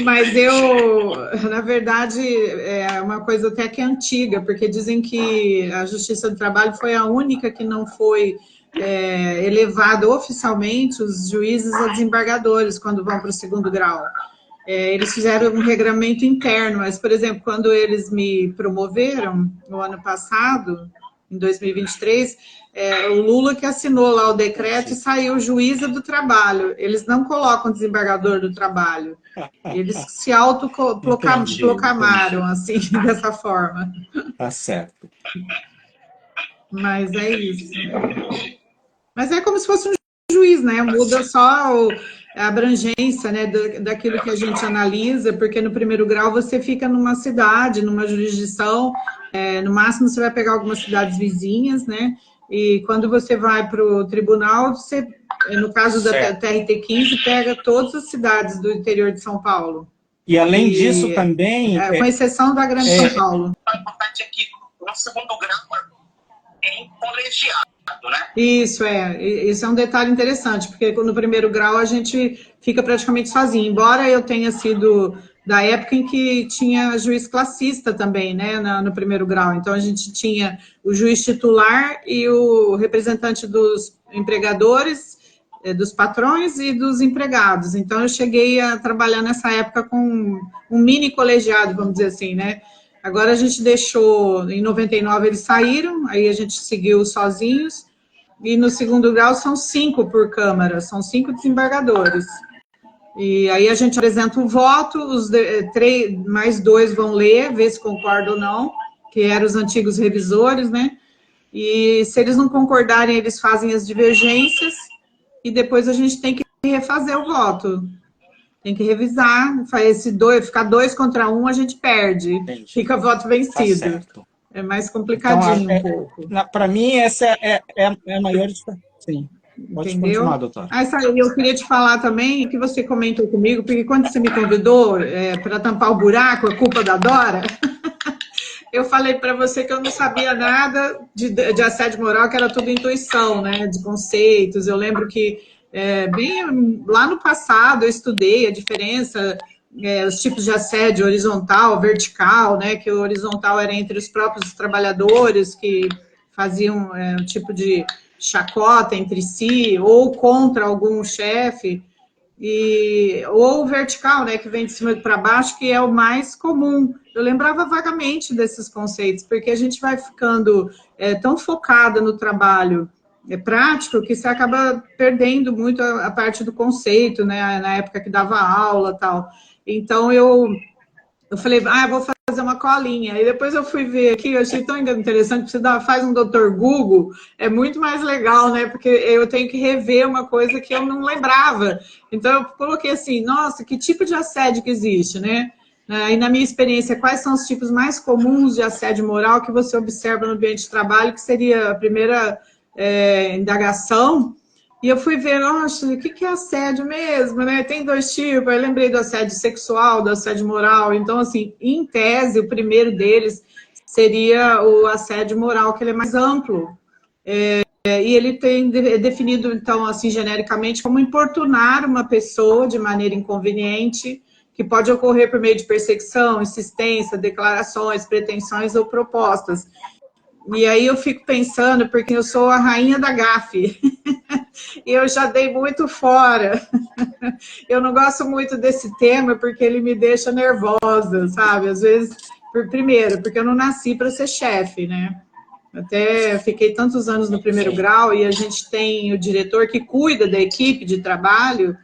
Mas eu, na verdade, é uma coisa até que é antiga, porque dizem que a Justiça do Trabalho foi a única que não foi elevada oficialmente os juízes a desembargadores quando vão para o segundo grau. Eles fizeram um regramento interno, mas, por exemplo, quando eles me promoveram no ano passado, em 2023, o Lula que assinou lá o decreto e saiu juíza do trabalho. Eles não colocam desembargador do trabalho. Eles se autoproclamaram, assim, dessa forma. Tá certo. Mas é isso. Mas é como se fosse um juiz, né? Muda só a abrangência, né, daquilo que a gente analisa, porque no primeiro grau você fica numa cidade, numa jurisdição, no máximo você vai pegar algumas cidades vizinhas, né? E quando você vai para o tribunal, você, no caso da TRT15, pega todas as cidades do interior de São Paulo. E além disso também... com exceção da Grande São Paulo. O importante é que no segundo grau tem colegiado, né? Isso é um detalhe interessante, porque no primeiro grau a gente fica praticamente sozinho, embora eu tenha sido da época em que tinha juiz classista também, né, no primeiro grau. Então a gente tinha o juiz titular e o representante dos empregadores, dos patrões e dos empregados. Então eu cheguei a trabalhar nessa época com um mini colegiado, vamos dizer assim, né? Agora a gente deixou, em 99 eles saíram, aí a gente seguiu sozinhos, e no segundo grau são 5 por Câmara, são 5 desembargadores. E aí a gente apresenta o voto, mais 2 vão ler, ver se concordam ou não, que eram os antigos revisores, né? E se eles não concordarem, eles fazem as divergências, e depois a gente tem que refazer o voto. Tem que revisar, ficar 2 contra 1, a gente perde. Entendi. Fica voto vencido. Tá certo. É mais complicadinho então, um pouco. Para mim, essa é a maior diferença. Sim. Pode continuar, doutora. Eu queria te falar também, que você comentou comigo, porque quando você me convidou para tampar o buraco, a culpa da Dora, eu falei para você que eu não sabia nada de assédio moral, que era tudo intuição, né, de conceitos. Eu lembro que bem lá no passado eu estudei a diferença, os tipos de assédio horizontal, vertical, né, que o horizontal era entre os próprios trabalhadores que faziam um tipo de chacota entre si ou contra algum chefe, ou o vertical, né, que vem de cima para baixo, que é o mais comum. Eu lembrava vagamente desses conceitos, porque a gente vai ficando tão focada no trabalho prático que você acaba perdendo muito a parte do conceito, né, na época que dava aula e tal. Então, eu falei, vou fazer uma colinha. E depois eu fui ver aqui, eu achei tão interessante, você faz um Dr. Google, é muito mais legal, né, porque eu tenho que rever uma coisa que eu não lembrava. Então, eu coloquei assim, nossa, que tipo de assédio que existe, né? E na minha experiência, quais são os tipos mais comuns de assédio moral que você observa no ambiente de trabalho, que seria a primeira indagação. E eu fui ver, nossa, o que é assédio mesmo, né? Tem 2 tipos, eu lembrei do assédio sexual, do assédio moral. Então, assim, em tese, o primeiro deles seria o assédio moral, que ele é mais amplo. E ele tem definido, então, assim, genericamente, como importunar uma pessoa de maneira inconveniente, que pode ocorrer por meio de perseguição, insistência, declarações, pretensões ou propostas. E aí eu fico pensando, porque eu sou a rainha da gafe, e eu já dei muito fora. Eu não gosto muito desse tema, porque ele me deixa nervosa, sabe? Às vezes, primeiro, porque eu não nasci para ser chefe, né? Até fiquei tantos anos no primeiro grau, e a gente tem o diretor que cuida da equipe de trabalho,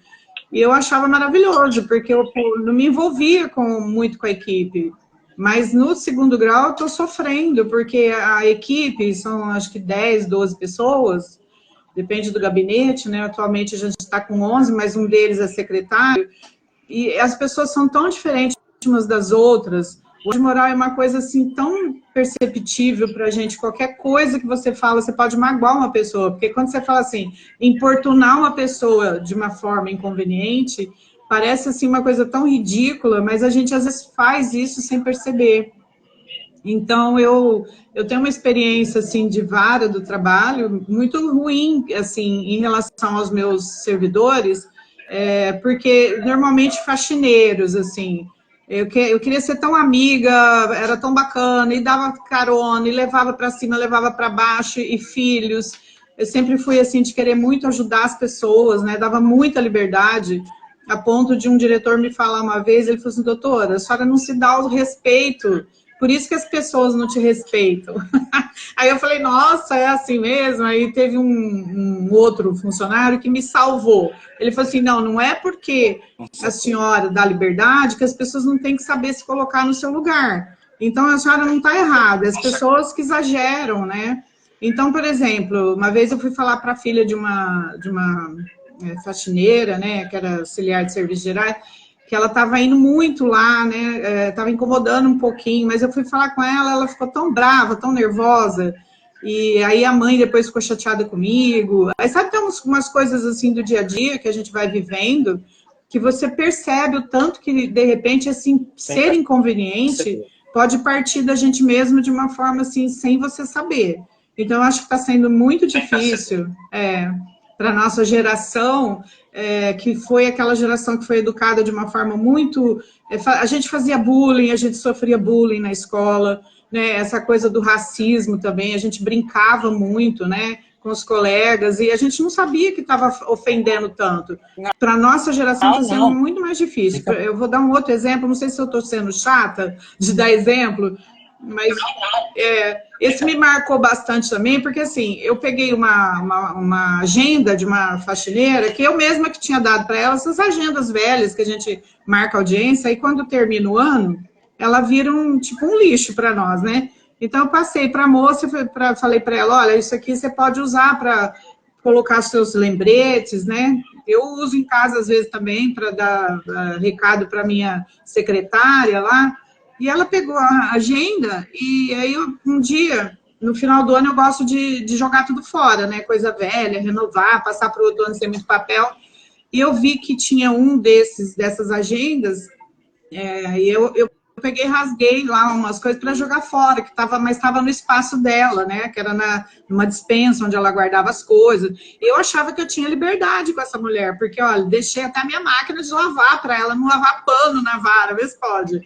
e eu achava maravilhoso, porque eu não me envolvia muito com a equipe. Mas no segundo grau eu estou sofrendo, porque a equipe são acho que 10, 12 pessoas, depende do gabinete, né? Atualmente a gente está com 11, mas um deles é secretário, e as pessoas são tão diferentes umas das outras. O assédio moral é uma coisa assim tão perceptível para a gente, qualquer coisa que você fala, você pode magoar uma pessoa, porque quando você fala assim, importunar uma pessoa de uma forma inconveniente, parece assim uma coisa tão ridícula, mas a gente às vezes faz isso sem perceber. Então, eu tenho uma experiência assim, de vara do trabalho muito ruim assim, em relação aos meus servidores, porque normalmente faxineiros, assim, eu queria ser tão amiga, era tão bacana, e dava carona, e levava para cima, levava para baixo, e filhos. Eu sempre fui assim, de querer muito ajudar as pessoas, né? Dava muita liberdade, a ponto de um diretor me falar uma vez, ele falou assim, doutora, a senhora não se dá o respeito, por isso que as pessoas não te respeitam. Aí eu falei, nossa, é assim mesmo? Aí teve um outro funcionário que me salvou. Ele falou assim, não é porque a senhora dá liberdade que as pessoas não têm que saber se colocar no seu lugar. Então, a senhora não está errada, as pessoas que exageram, né? Então, por exemplo, uma vez eu fui falar para a filha de uma faxineira, né, que era auxiliar de serviços gerais, que ela estava indo muito lá, né, estava incomodando um pouquinho, mas eu fui falar com ela, ela ficou tão brava, tão nervosa, e aí a mãe depois ficou chateada comigo. Aí sabe, tem umas coisas assim do dia a dia que a gente vai vivendo, que você percebe o tanto que, de repente, assim, ser inconveniente pode partir da gente mesmo de uma forma assim, sem você saber. Então, eu acho que está sendo muito difícil para a nossa geração, que foi aquela geração que foi educada de uma forma muito... a gente fazia bullying, a gente sofria bullying na escola, né? Essa coisa do racismo também, a gente brincava muito, né, com os colegas, e a gente não sabia que estava ofendendo tanto. Para a nossa geração está sendo muito mais difícil. Eu vou dar um outro exemplo, não sei se eu estou sendo chata de dar exemplo, mas esse me marcou bastante também, porque assim, eu peguei uma agenda de uma faxineira, que eu mesma que tinha dado para ela, essas agendas velhas que a gente marca audiência, e quando termina o ano, ela vira tipo um lixo para nós, né? Então, eu passei para a moça e falei para ela, olha, isso aqui você pode usar para colocar seus lembretes, né? Eu uso em casa, às vezes, também, para dar recado para minha secretária lá. E ela pegou a agenda e aí um dia, no final do ano, eu gosto de jogar tudo fora, né? Coisa velha, renovar, passar para o outro ano sem muito papel. E eu vi que tinha dessas agendas, e eu peguei e rasguei lá umas coisas para jogar fora, mas estava no espaço dela, né? Que era numa despensa onde ela guardava as coisas. E eu achava que eu tinha liberdade com essa mulher, porque, olha, deixei até a minha máquina de lavar para ela não lavar pano na vara, vê se pode.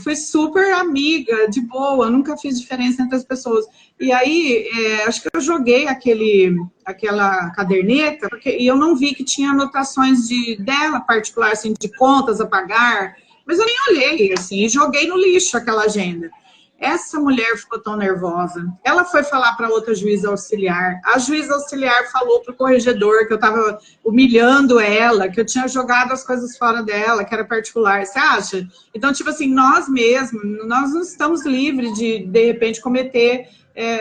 Fui super amiga, de boa, nunca fiz diferença entre as pessoas. E aí, acho que eu joguei aquela caderneta, e eu não vi que tinha anotações dela particular, assim, de contas a pagar, mas eu nem olhei, assim, e joguei no lixo aquela agenda. Essa mulher ficou tão nervosa. Ela foi falar para outra juíza auxiliar. A juíza auxiliar falou para o corregedor que eu estava humilhando ela, que eu tinha jogado as coisas fora dela, que era particular. Você acha? Então, tipo assim, nós mesmos, nós não estamos livres de repente, cometer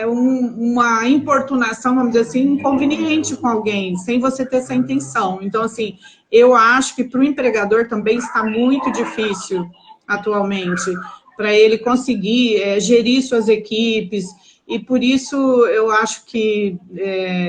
uma importunação, vamos dizer assim, inconveniente com alguém, sem você ter essa intenção. Então, assim, eu acho que para o empregador também está muito difícil atualmente, para ele conseguir gerir suas equipes, e por isso eu acho que,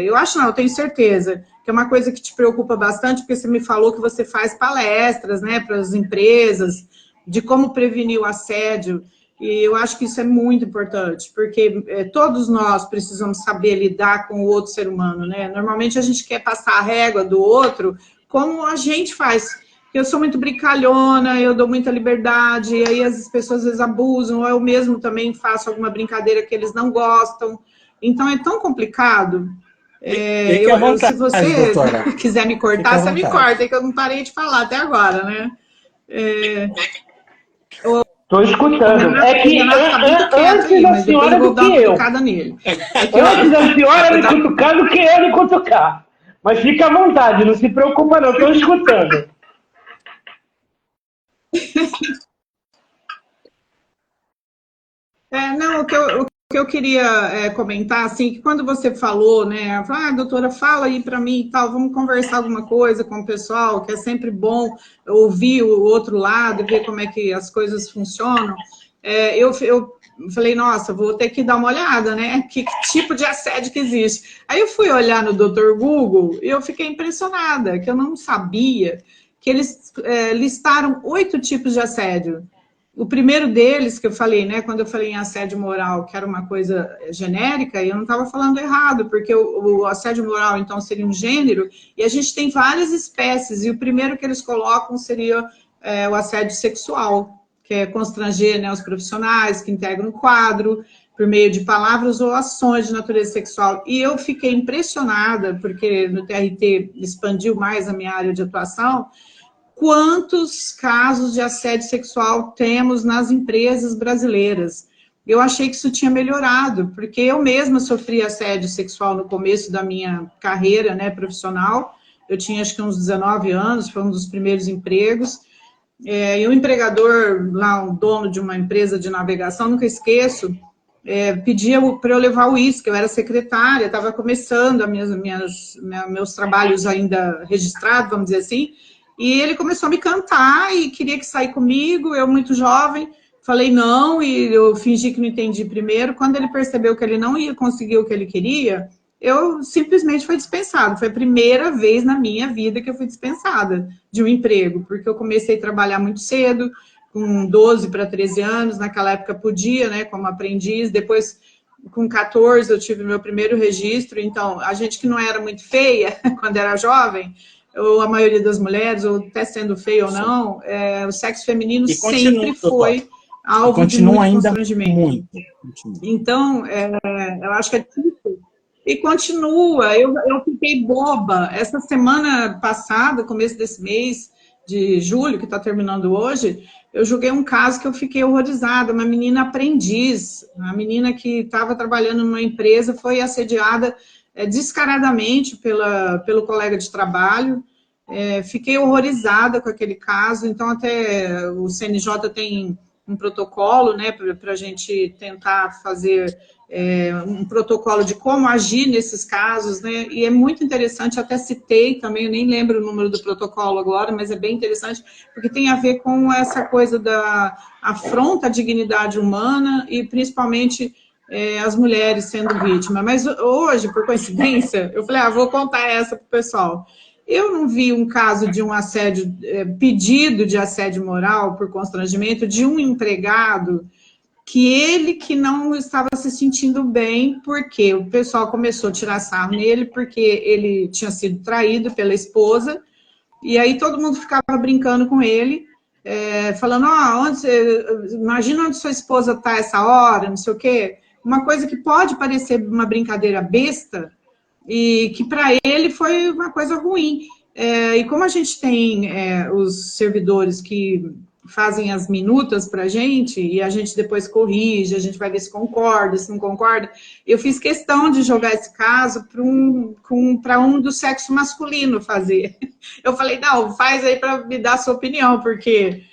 eu tenho certeza, que é uma coisa que te preocupa bastante, porque você me falou que você faz palestras, né, para as empresas, de como prevenir o assédio, e eu acho que isso é muito importante, porque todos nós precisamos saber lidar com o outro ser humano, né? Normalmente a gente quer passar a régua do outro, como a gente faz. Eu sou muito brincalhona, eu dou muita liberdade, e aí as pessoas às vezes abusam, ou eu mesmo também faço alguma brincadeira que eles não gostam. Então é tão complicado. Se você quiser me cortar, você me corta, que eu não parei de falar até agora, né? Estou escutando. É que antes da senhora do que eu. Antes da senhora me cutucar do que eu me cutucar. Mas fica à vontade, não se preocupa não, estou escutando. Não, o que eu queria comentar, assim, que quando você falou, né, doutora, fala aí para mim e tal, vamos conversar alguma coisa com o pessoal, que é sempre bom ouvir o outro lado, ver como é que as coisas funcionam. Eu falei, nossa, vou ter que dar uma olhada, né, que tipo de assédio que existe. Aí eu fui olhar no Dr. Google e eu fiquei impressionada, que eu não sabia que eles listaram 8 tipos de assédio. O primeiro deles, que eu falei, né, quando eu falei em assédio moral, que era uma coisa genérica, eu não estava falando errado, porque o assédio moral, então, seria um gênero, e a gente tem várias espécies, e o primeiro que eles colocam seria o assédio sexual, que é constranger, né, os profissionais que integram o quadro, por meio de palavras ou ações de natureza sexual. E eu fiquei impressionada, porque no TRT expandiu mais a minha área de atuação, quantos casos de assédio sexual temos nas empresas brasileiras. Eu achei que isso tinha melhorado, porque eu mesma sofri assédio sexual no começo da minha carreira, né, profissional. Eu tinha, acho que uns 19 anos, foi um dos primeiros empregos. E o empregador, lá, o dono de uma empresa de navegação, nunca esqueço, pedia para eu levar o uísque, eu era secretária, estava começando meus trabalhos ainda registrados, vamos dizer assim, e ele começou a me cantar e queria que sair comigo, eu muito jovem, falei não, e eu fingi que não entendi primeiro. Quando ele percebeu que ele não ia conseguir o que ele queria, eu simplesmente fui dispensada. Foi a primeira vez na minha vida que eu fui dispensada de um emprego, porque eu comecei a trabalhar muito cedo, com 12 para 13 anos, naquela época podia, né, como aprendiz, depois com 14 eu tive meu primeiro registro, então a gente que não era muito feia quando era jovem, ou a maioria das mulheres, ou até sendo feia ou não, o sexo feminino sempre foi alvo de muito constrangimento. Muito. Então, eu acho que é difícil. E continua, eu fiquei boba. Essa semana passada, começo desse mês de julho, que está terminando hoje, eu julguei um caso que eu fiquei horrorizada. Uma menina aprendiz, uma menina que estava trabalhando numa empresa, foi assediada descaradamente pelo colega de trabalho. Fiquei horrorizada com aquele caso, então até o CNJ tem um protocolo, né, para a gente tentar fazer um protocolo de como agir nesses casos, né, e é muito interessante, até citei também, eu nem lembro o número do protocolo agora, mas é bem interessante, porque tem a ver com essa coisa da afronta à dignidade humana e principalmente as mulheres sendo vítimas. Mas hoje, por coincidência, eu falei, vou contar essa para o pessoal. Eu não vi um caso de um assédio, pedido de assédio moral por constrangimento de um empregado que não estava se sentindo bem, porque o pessoal começou a tirar sarro nele, porque ele tinha sido traído pela esposa, e aí todo mundo ficava brincando com ele, falando, imagina onde sua esposa está essa hora, não sei o quê. Uma coisa que pode parecer uma brincadeira besta, e que para ele foi uma coisa ruim. E como a gente tem os servidores que fazem as minutas para a gente, e a gente depois corrige, a gente vai ver se concorda, se não concorda, eu fiz questão de jogar esse caso para um do sexo masculino fazer. Eu falei, não, faz aí para me dar a sua opinião, porque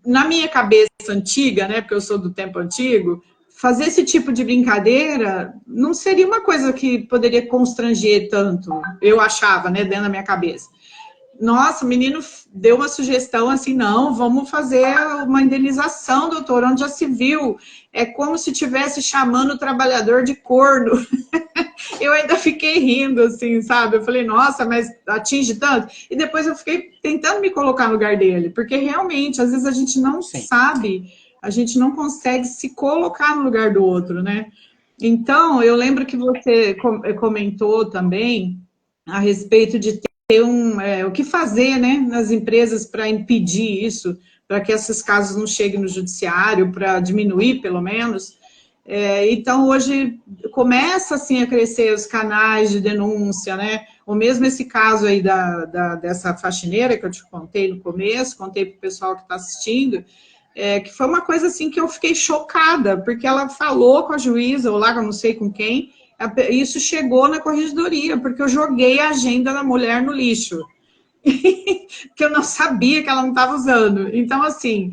na minha cabeça antiga, né, porque eu sou do tempo antigo, fazer esse tipo de brincadeira não seria uma coisa que poderia constranger tanto, eu achava, né, dentro da minha cabeça. Nossa, o menino deu uma sugestão assim, não, vamos fazer uma indenização, doutor, onde já se viu. É como se estivesse chamando o trabalhador de corno. Eu ainda fiquei rindo, assim, sabe? Eu falei, nossa, mas atinge tanto? E depois eu fiquei tentando me colocar no lugar dele, porque realmente, às vezes a gente não sabe, a gente não consegue se colocar no lugar do outro, né? Então, eu lembro que você comentou também a respeito de ter o que fazer, né, nas empresas para impedir isso, para que esses casos não cheguem no judiciário, para diminuir, pelo menos. Então, hoje, começa, assim, a crescer os canais de denúncia, né? Ou mesmo esse caso aí dessa faxineira que eu te contei no começo, contei para o pessoal que está assistindo, que foi uma coisa, assim, que eu fiquei chocada, porque ela falou com a juíza, ou lá, eu não sei com quem, isso chegou na corregedoria, porque eu joguei a agenda da mulher no lixo, que eu não sabia que ela não estava usando. Então, assim,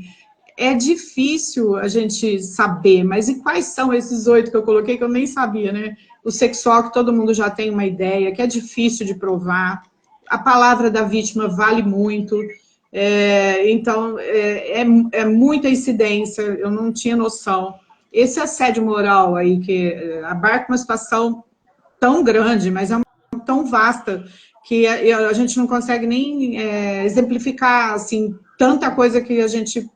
é difícil a gente saber, mas e quais são esses 8 que eu coloquei que eu nem sabia, né? O sexual, que todo mundo já tem uma ideia, que é difícil de provar, a palavra da vítima vale muito, então, é muita incidência, eu não tinha noção. Esse assédio moral aí, que abarca uma situação tão grande, mas tão vasta, que a gente não consegue nem exemplificar, assim, tanta coisa que a gente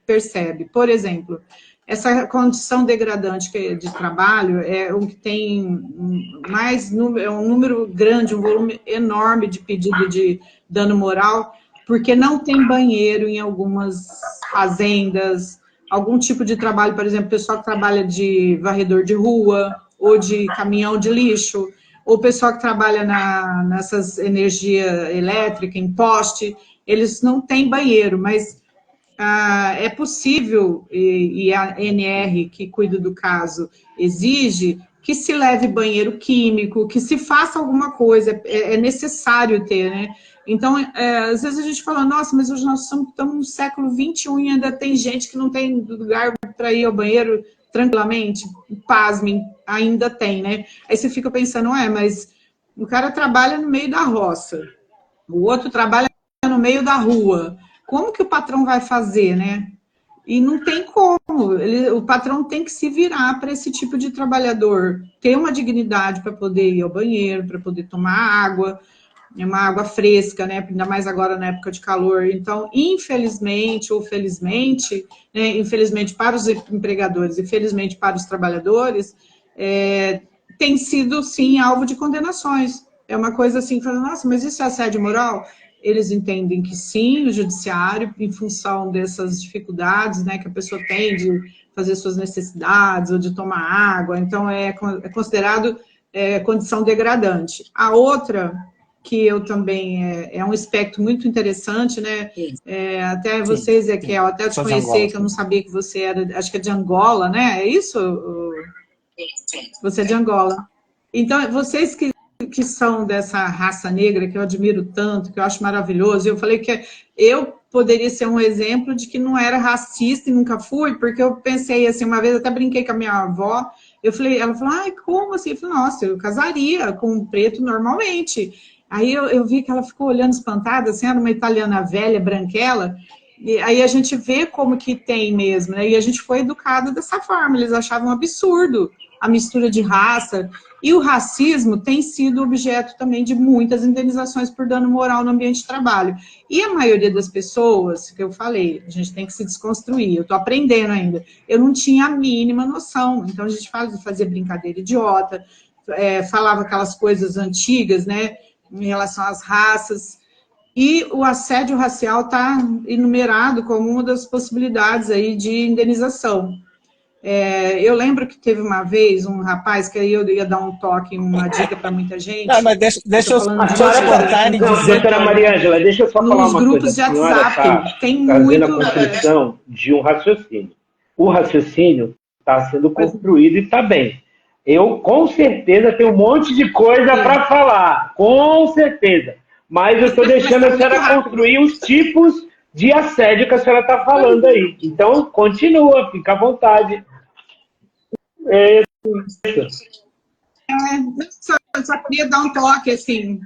percebe. Por exemplo, essa condição degradante de trabalho é o que tem um número grande, um volume enorme de pedido de dano moral, porque não tem banheiro em algumas fazendas, algum tipo de trabalho, por exemplo, pessoal que trabalha de varredor de rua, ou de caminhão de lixo, ou pessoal que trabalha nessas energia elétrica, em poste, eles não têm banheiro, mas é possível, e a ANR, que cuida do caso, exige que se leve banheiro químico, que se faça alguma coisa, é necessário ter, né? Então, às vezes a gente fala, nossa, mas hoje nós estamos no século XXI e ainda tem gente que não tem lugar para ir ao banheiro tranquilamente. Pasmem, ainda tem, né? Aí você fica pensando, mas o cara trabalha no meio da roça, o outro trabalha no meio da rua. Como que o patrão vai fazer, né? E não tem como. O patrão tem que se virar para esse tipo de trabalhador, ter uma dignidade para poder ir ao banheiro, para poder tomar água, uma água fresca, né? Ainda mais agora na época de calor. Então, infelizmente ou felizmente, né? Infelizmente para os empregadores e felizmente para os trabalhadores, tem sido, sim, alvo de condenações. É uma coisa assim, falando, nossa, mas isso é assédio moral? Eles entendem que sim, o judiciário, em função dessas dificuldades, né, que a pessoa tem de fazer suas necessidades ou de tomar água, então é considerado condição degradante. A outra, que eu também, é um aspecto muito interessante, né, até vocês, Ezequiel, até eu te conhecer, que eu não sabia que você era, acho que é de Angola, né, é isso? Sim. Você é de Angola. Então, vocês que são dessa raça negra, que eu admiro tanto, que eu acho maravilhoso. Eu falei que eu poderia ser um exemplo de que não era racista e nunca fui, porque eu pensei assim, uma vez até brinquei com a minha avó, ela falou, como assim? Eu falei, nossa, eu casaria com um preto normalmente. Aí eu vi que ela ficou olhando espantada, assim, era uma italiana velha, branquela, e aí a gente vê como que tem mesmo, né? E a gente foi educado dessa forma, eles achavam um absurdo a mistura de raça. E o racismo tem sido objeto também de muitas indenizações por dano moral no ambiente de trabalho. E a maioria das pessoas, que eu falei, a gente tem que se desconstruir, eu estou aprendendo ainda, eu não tinha a mínima noção. Então a gente fazia brincadeira idiota, falava aquelas coisas antigas, né, em relação às raças. E o assédio racial está enumerado como uma das possibilidades aí de indenização. Eu lembro que teve uma vez um rapaz, que aí eu ia dar um toque, uma dica para muita gente. Mas deixa eu cortar e dizer... Doutora Mariângela, deixa eu só falar uma coisa. Nos grupos de WhatsApp tem muito... a construção de um raciocínio. O raciocínio está sendo construído e está bem. Eu, com certeza, tenho um monte de coisa para falar. Com certeza. Mas eu estou deixando a senhora construir os tipos de assédio que a senhora está falando aí. Então, continua, fica à vontade. Só queria dar um toque, assim,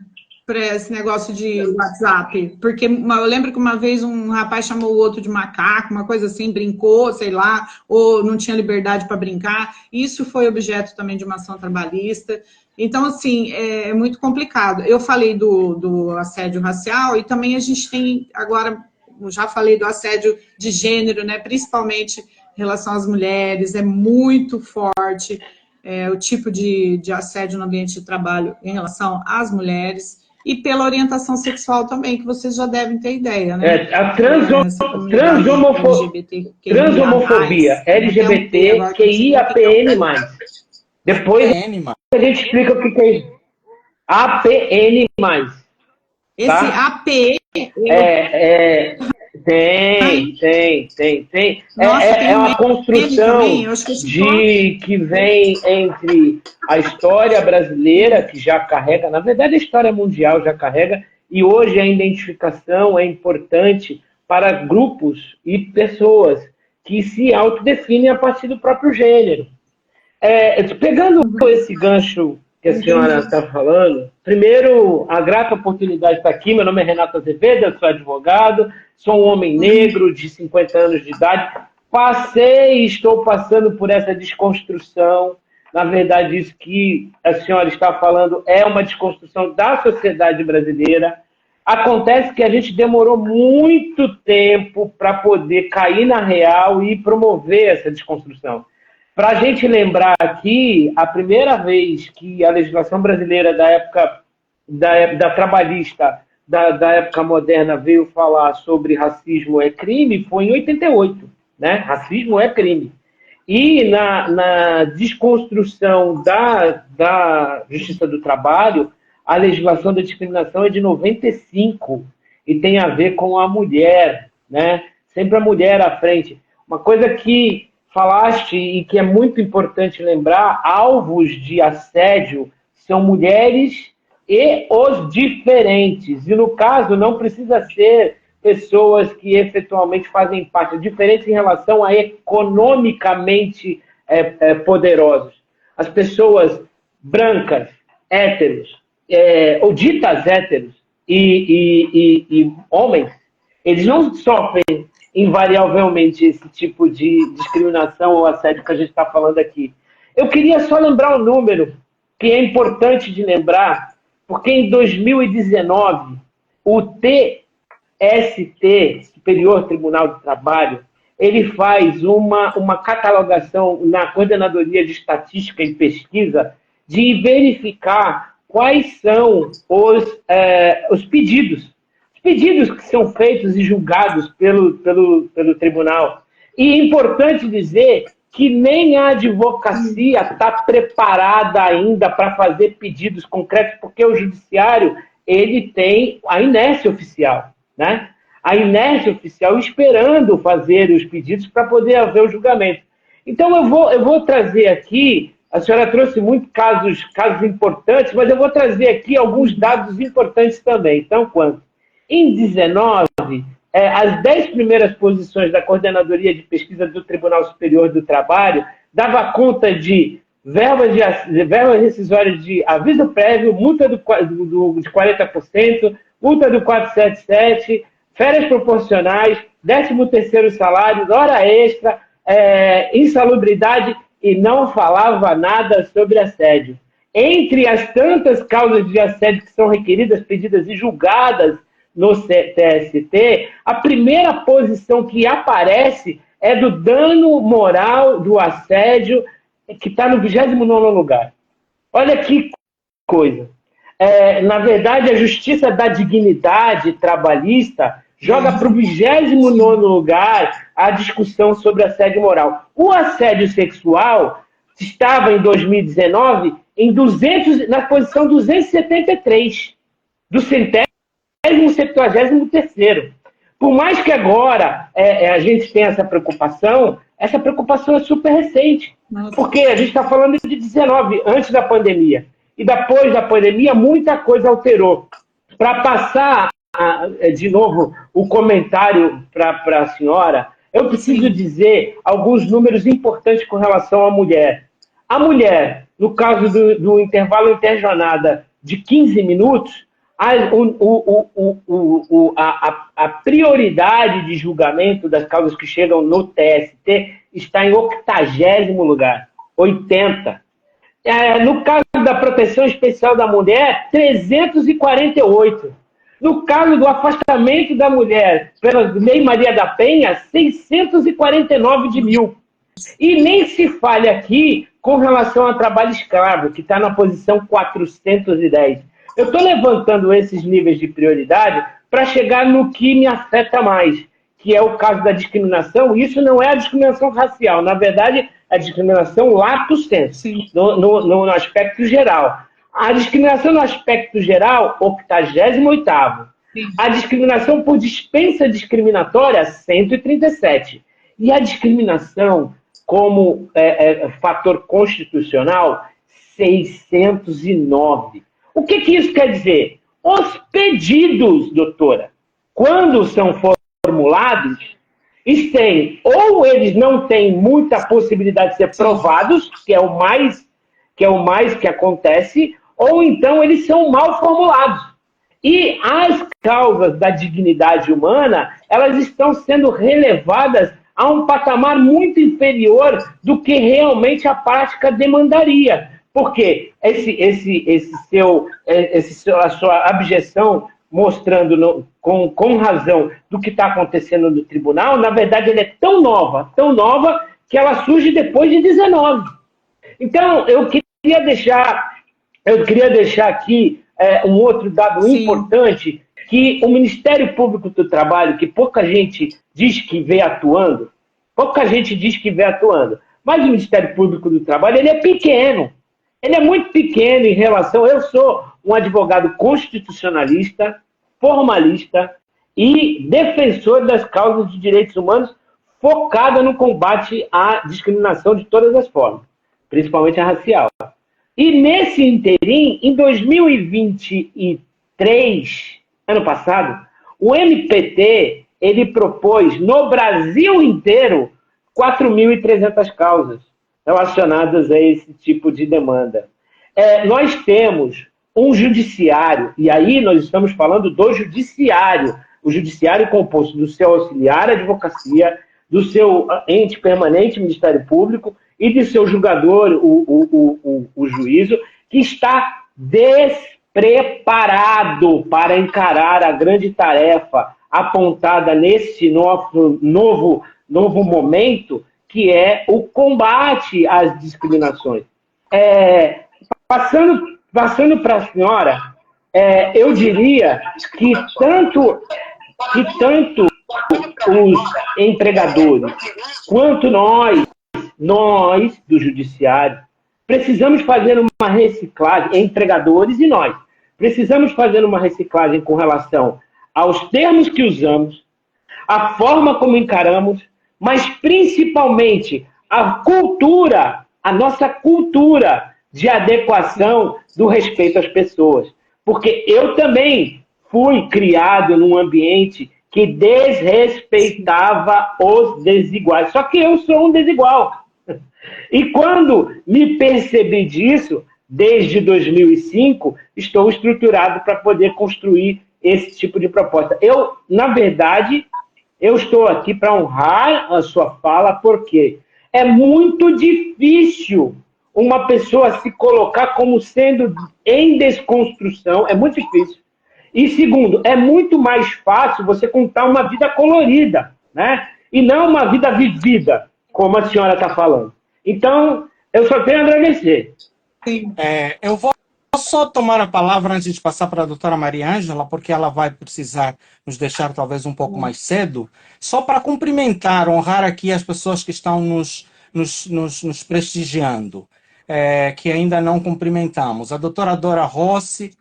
para esse negócio de WhatsApp, porque eu lembro que uma vez um rapaz chamou o outro de macaco, uma coisa assim, brincou, sei lá, ou não tinha liberdade para brincar. Isso foi objeto também de uma ação trabalhista. Então, assim, é muito complicado. Eu falei do assédio racial e também a gente tem, agora, eu já falei do assédio de gênero, né, principalmente em relação às mulheres, é muito forte o tipo de assédio no ambiente de trabalho em relação às mulheres e pela orientação sexual também, que vocês já devem ter ideia, né? A transomofobia, LGBTQIAPN+. Depois a gente explica o que é isso. APN+. Esse tá? APN... Tem. Nossa, é uma construção que vem entre a história brasileira, que já carrega, na verdade a história mundial já carrega, e hoje a identificação é importante para grupos e pessoas que se autodefinem a partir do próprio gênero. Pegando esse gancho que a senhora está falando, primeiro, a grata oportunidade de estar aqui. Meu nome é Renato Azevedo, eu sou advogado, sou um homem negro de 50 anos de idade, estou passando por essa desconstrução. Na verdade, isso que a senhora está falando é uma desconstrução da sociedade brasileira. Acontece que a gente demorou muito tempo para poder cair na real e promover essa desconstrução. Para a gente lembrar aqui, a primeira vez que a legislação brasileira da época da trabalhista, da época moderna, veio falar sobre racismo é crime foi em 88. Né? Racismo é crime. E na desconstrução da Justiça do Trabalho, a legislação da discriminação é de 95 e tem a ver com a mulher, né? Sempre a mulher à frente. Uma coisa que falaste e que é muito importante lembrar, alvos de assédio são mulheres e os diferentes. E no caso não precisa ser pessoas que efetualmente fazem parte, diferentes em relação a economicamente poderosos. As pessoas brancas, héteros, ou ditas héteros e homens, eles não sofrem invariavelmente esse tipo de discriminação ou assédio que a gente está falando aqui. Eu queria só lembrar um número que é importante de lembrar, porque em 2019 o TST, Superior Tribunal do Trabalho, ele faz uma catalogação na Coordenadoria de Estatística e Pesquisa de verificar quais são os pedidos. Os pedidos que são feitos e julgados pelo tribunal. E é importante dizer que nem a advocacia está preparada ainda para fazer pedidos concretos, porque o judiciário ele tem a inércia oficial, né? A inércia oficial esperando fazer os pedidos para poder haver o julgamento. Então, eu vou trazer aqui, a senhora trouxe muitos casos importantes, mas eu vou trazer aqui alguns dados importantes também. Então, quanto? Em 19, as 10 primeiras posições da Coordenadoria de Pesquisa do Tribunal Superior do Trabalho dava conta de verbas rescisórias de aviso prévio, multa de 40%, multa do 477, férias proporcionais, 13º salário, hora extra, insalubridade, e não falava nada sobre assédio. Entre as tantas causas de assédio que são requeridas, pedidas e julgadas no TST, a primeira posição que aparece é do dano moral do assédio, que está no 29º lugar. Olha que coisa. Na verdade, a Justiça da Dignidade Trabalhista joga para o 29º lugar a discussão sobre assédio moral. O assédio sexual estava, em 2019, na posição 273, do 173º. Por mais que agora a gente tenha essa preocupação é super recente. Nossa. Porque a gente está falando de 19, antes da pandemia. E depois da pandemia, muita coisa alterou. Para passar, de novo, o comentário para a senhora, eu preciso dizer alguns números importantes com relação à mulher. A mulher, no caso do intervalo interjornada de 15 minutos, a prioridade de julgamento das causas que chegam no TST está em 80º lugar, 80. No caso da proteção especial da mulher, 348. No caso do afastamento da mulher pela Lei Maria da Penha, 649 de mil. E nem se fale aqui com relação ao trabalho escravo, que está na posição 410. Eu estou levantando esses níveis de prioridade para chegar no que me afeta mais, que é o caso da discriminação. Isso não é a discriminação racial, na verdade, é a discriminação lato sensu, no aspecto geral. A discriminação no aspecto geral, 88º. A discriminação por dispensa discriminatória, 137. E a discriminação como fator constitucional, 609. O que isso quer dizer? Os pedidos, doutora, quando são formulados, ou eles não têm muita possibilidade de ser provados, que é o mais que acontece, ou então eles são mal formulados. E as causas da dignidade humana, elas estão sendo relevadas a um patamar muito inferior do que realmente a prática demandaria. Porque a sua abjeção mostrando com razão do que está acontecendo no tribunal, na verdade, ela é tão nova, que ela surge depois de 19. Então, eu queria deixar aqui um outro dado importante, que o Ministério Público do Trabalho, que pouca gente diz que vem atuando, mas o Ministério Público do Trabalho ele é pequeno, ele é muito pequeno em relação... Eu sou um advogado constitucionalista, formalista e defensor das causas de direitos humanos focada no combate à discriminação de todas as formas, principalmente a racial. E nesse interim, em 2023, ano passado, o MPT ele propôs no Brasil inteiro 4.300 causas relacionadas a esse tipo de demanda. Nós temos um judiciário, e aí nós estamos falando do judiciário, o judiciário composto do seu auxiliar advocacia, do seu ente permanente Ministério Público e de seu julgador, o juízo, que está despreparado para encarar a grande tarefa apontada nesse novo momento, que é o combate às discriminações. Passando para a senhora, eu diria que tanto os empregadores quanto nós do judiciário, precisamos fazer uma reciclagem, empregadores e nós, precisamos fazer uma reciclagem com relação aos termos que usamos, a forma como encaramos, mas principalmente a nossa cultura de adequação do respeito às pessoas. Porque eu também fui criado num ambiente que desrespeitava os desiguais. Só que eu sou um desigual. E quando me percebi disso, desde 2005, estou estruturado para poder construir esse tipo de proposta. Na verdade, eu estou aqui para honrar a sua fala, porque é muito difícil uma pessoa se colocar como sendo em desconstrução, é muito difícil. E segundo, é muito mais fácil você contar uma vida colorida, né? E não uma vida vivida, como a senhora está falando. Então, eu só tenho a agradecer. Sim. Eu vou só tomar a palavra antes de passar para a doutora Maria Ângela, porque ela vai precisar nos deixar talvez um pouco mais cedo, só para cumprimentar, honrar aqui as pessoas que estão nos prestigiando, que ainda não cumprimentamos. A doutora Dora Rossi,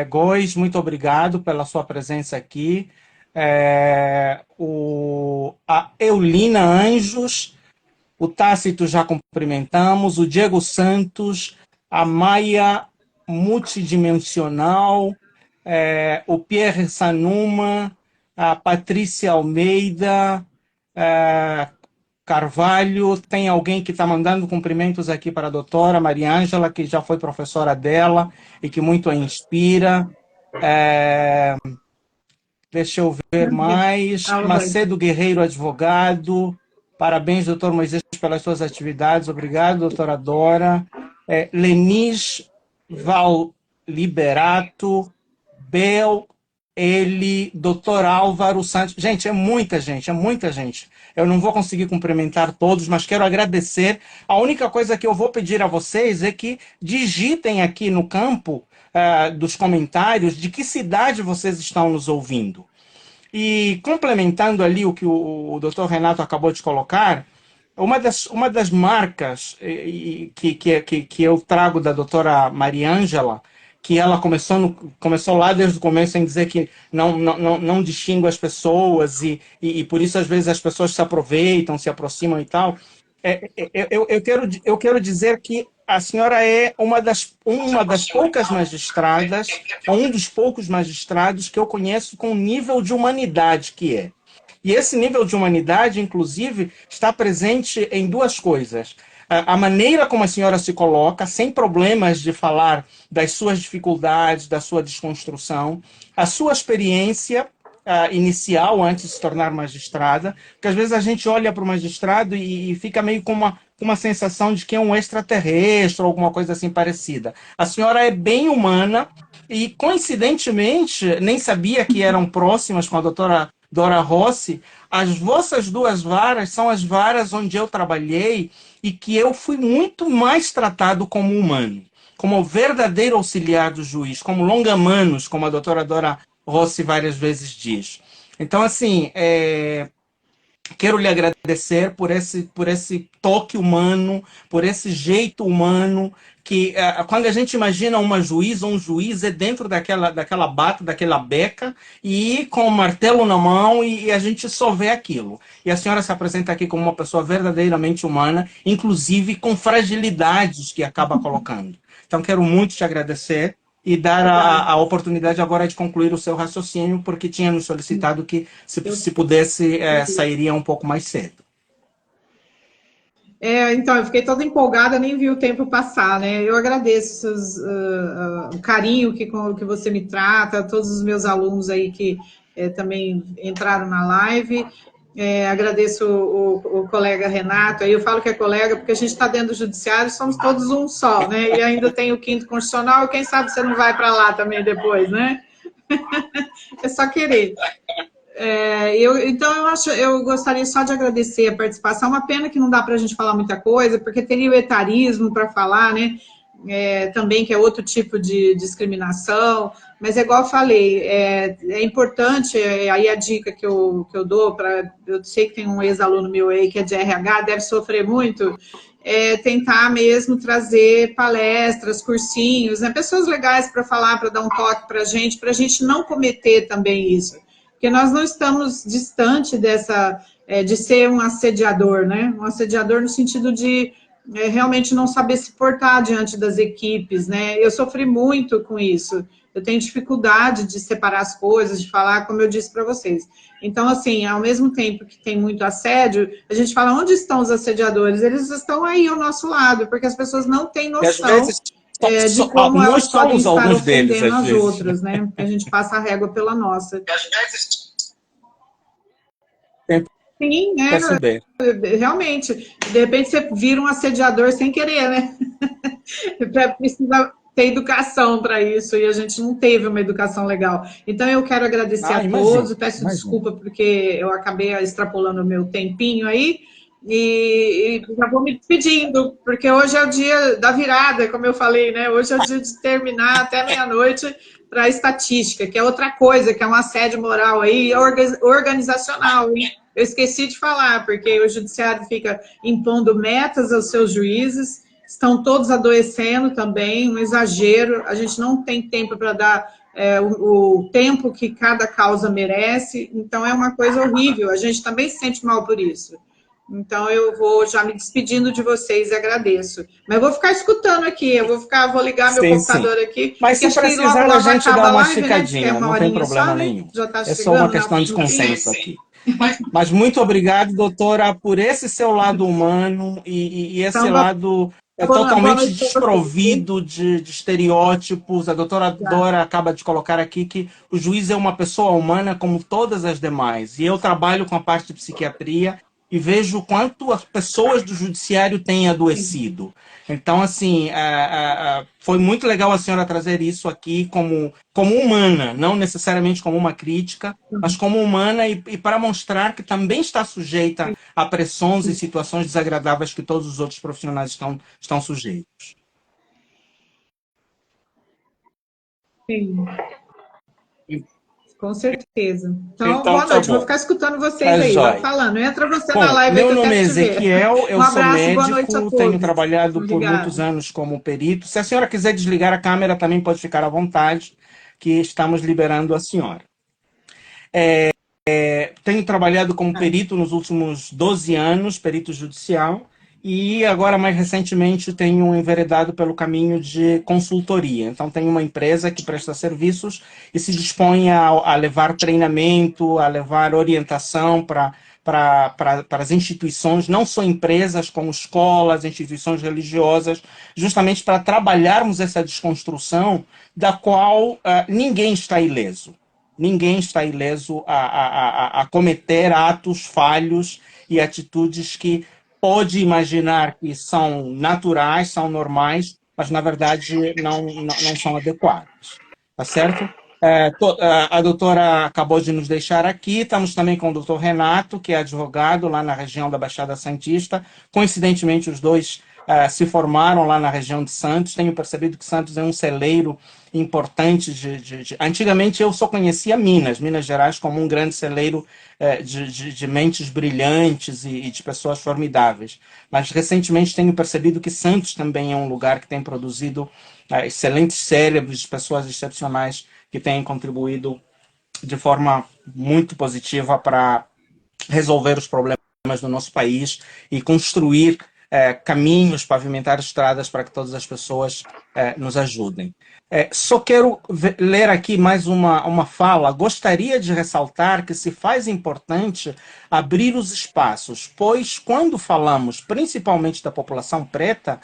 Góes, muito obrigado pela sua presença aqui. A Eulina Anjos, o Tácito já cumprimentamos, o Diego Santos, a Maia Multidimensional, o Pierre Sanuma, a Patrícia Almeida, Carvalho. Tem alguém que está mandando cumprimentos aqui para a doutora Maria Ângela, que já foi professora dela e que muito a inspira. Deixa eu ver mais. Macedo Guerreiro, advogado. Parabéns, doutor Moisés, pelas suas atividades. Obrigado, doutora Dora. Lenis Val Liberato, Bel, doutor Álvaro Santos. Gente, é muita gente, é muita gente. Eu não vou conseguir cumprimentar todos, mas quero agradecer. A única coisa que eu vou pedir a vocês é que digitem aqui no campo dos comentários de que cidade vocês estão nos ouvindo. E complementando ali o que o doutor Renato acabou de colocar, uma das marcas que eu trago da doutora Maria Ângela, que ela começou lá desde o começo em dizer que não distingue as pessoas e por isso às vezes as pessoas se aproveitam, se aproximam e tal. Eu quero dizer que a senhora é uma das poucas magistradas, ou um dos poucos magistrados que eu conheço com nível de humanidade que é. E esse nível de humanidade, inclusive, está presente em duas coisas. A maneira como a senhora se coloca, sem problemas de falar das suas dificuldades, da sua desconstrução, a sua experiência inicial antes de se tornar magistrada, porque às vezes a gente olha para o magistrado e fica meio com uma sensação de que é um extraterrestre ou alguma coisa assim parecida. A senhora é bem humana, E, coincidentemente, nem sabia que eram próximas com a doutora Dora Rossi, as vossas duas varas são as varas onde eu trabalhei e que eu fui muito mais tratado como humano, como verdadeiro auxiliar do juiz, como longa-manos, como a doutora Dora Rossi várias vezes diz. Então, assim, quero lhe agradecer por esse toque humano, por esse jeito humano, que quando a gente imagina uma juíza ou um juiz é dentro daquela bata, daquela beca, e com o martelo na mão, e a gente só vê aquilo. E a senhora se apresenta aqui como uma pessoa verdadeiramente humana, inclusive com fragilidades que acaba colocando. Então, quero muito te agradecer e dar a oportunidade agora de concluir o seu raciocínio, porque tinha nos solicitado que, se pudesse, sairia um pouco mais cedo. Então, eu fiquei toda empolgada, nem vi o tempo passar, né? Eu agradeço o carinho que você me trata, todos os meus alunos aí que também entraram na live. Agradeço o colega Renato, aí eu falo que é colega porque a gente está dentro do judiciário, somos todos um só, né? E ainda tem o quinto constitucional, quem sabe você não vai para lá também depois, né? É só querer. Então, eu gostaria só de agradecer a participação. Uma pena que não dá para a gente falar muita coisa, porque teria o etarismo para falar, né? Também, que é outro tipo de discriminação. Mas é igual eu falei, é importante, aí a dica que eu dou, eu sei que tem um ex-aluno meu aí que é de RH, deve sofrer muito, tentar mesmo trazer palestras, cursinhos, né? Pessoas legais para falar, para dar um toque para a gente não cometer também isso. Porque nós não estamos distante de ser um assediador, né? Um assediador no sentido de realmente não saber se portar diante das equipes, né? Eu sofri muito com isso. Eu tenho dificuldade de separar as coisas, de falar, como eu disse para vocês. Então, assim, ao mesmo tempo que tem muito assédio, a gente fala, onde estão os assediadores? Eles estão aí ao nosso lado, porque as pessoas não têm noção de como elas podem estar ofendendo as outras, né? Porque a gente passa a régua pela nossa. Sim, realmente. De repente você vira um assediador sem querer, né? Precisa ter educação para isso, e a gente não teve uma educação legal. Então, eu quero agradecer a todos, peço desculpa porque eu acabei extrapolando o meu tempinho aí, e já vou me despedindo, porque hoje é o dia da virada, como eu falei, né? Hoje é o dia de terminar até meia-noite para a estatística, que é outra coisa, que é um assédio moral aí, organizacional, hein? Eu esqueci de falar, porque o judiciário fica impondo metas aos seus juízes, estão todos adoecendo também, um exagero, a gente não tem tempo para dar o tempo que cada causa merece, então é uma coisa horrível, a gente também se sente mal por isso. Então, eu vou já me despedindo de vocês e agradeço. Mas eu vou ficar escutando aqui, vou ligar meu computador aqui. Mas se precisar, logo a gente dá uma esticadinha, né? Não tem problema nenhum. É só uma questão de consenso aqui. Mas muito obrigado, doutora, por esse seu lado humano e esse lado totalmente desprovido de estereótipos. A doutora Dora acaba de colocar aqui que o juiz é uma pessoa humana como todas as demais. E eu trabalho com a parte de psiquiatria e vejo o quanto as pessoas do judiciário têm adoecido. Então, assim, foi muito legal a senhora trazer isso aqui como humana, não necessariamente como uma crítica, mas como humana e para mostrar que também está sujeita a pressões e situações desagradáveis que todos os outros profissionais estão sujeitos. Sim. Com certeza. Então boa noite. Vou ficar escutando vocês aí, vai falando. Entra você na live. Meu nome é Ezequiel, eu sou médico, tenho trabalhado por muitos anos como perito. Se a senhora quiser desligar a câmera, também pode ficar à vontade, que estamos liberando a senhora. Tenho trabalhado como perito nos últimos 12 anos, perito judicial, e agora, mais recentemente, tenho enveredado pelo caminho de consultoria. Então, tenho uma empresa que presta serviços e se dispõe a levar treinamento, a levar orientação para as instituições, não só empresas, como escolas, instituições religiosas, justamente para trabalharmos essa desconstrução da qual ninguém está ileso. Ninguém está ileso a cometer atos falhos e atitudes que pode imaginar que são naturais, são normais, mas, na verdade, não são adequadas. tá certo? A doutora acabou de nos deixar aqui, estamos também com o doutor Renato, que é advogado lá na região da Baixada Santista. Coincidentemente, os dois se formaram lá na região de Santos. Tenho percebido que Santos é um celeiro importante Antigamente eu só conhecia Minas Gerais, como um grande celeiro de mentes brilhantes e de pessoas formidáveis. Mas recentemente tenho percebido que Santos também é um lugar que tem produzido excelentes cérebros, pessoas excepcionais que têm contribuído de forma muito positiva para resolver os problemas do nosso país e construir caminhos, pavimentar estradas para que todas as pessoas nos ajudem. Só quero ler aqui mais uma fala. Gostaria de ressaltar que se faz importante abrir os espaços, pois quando falamos principalmente da população preta,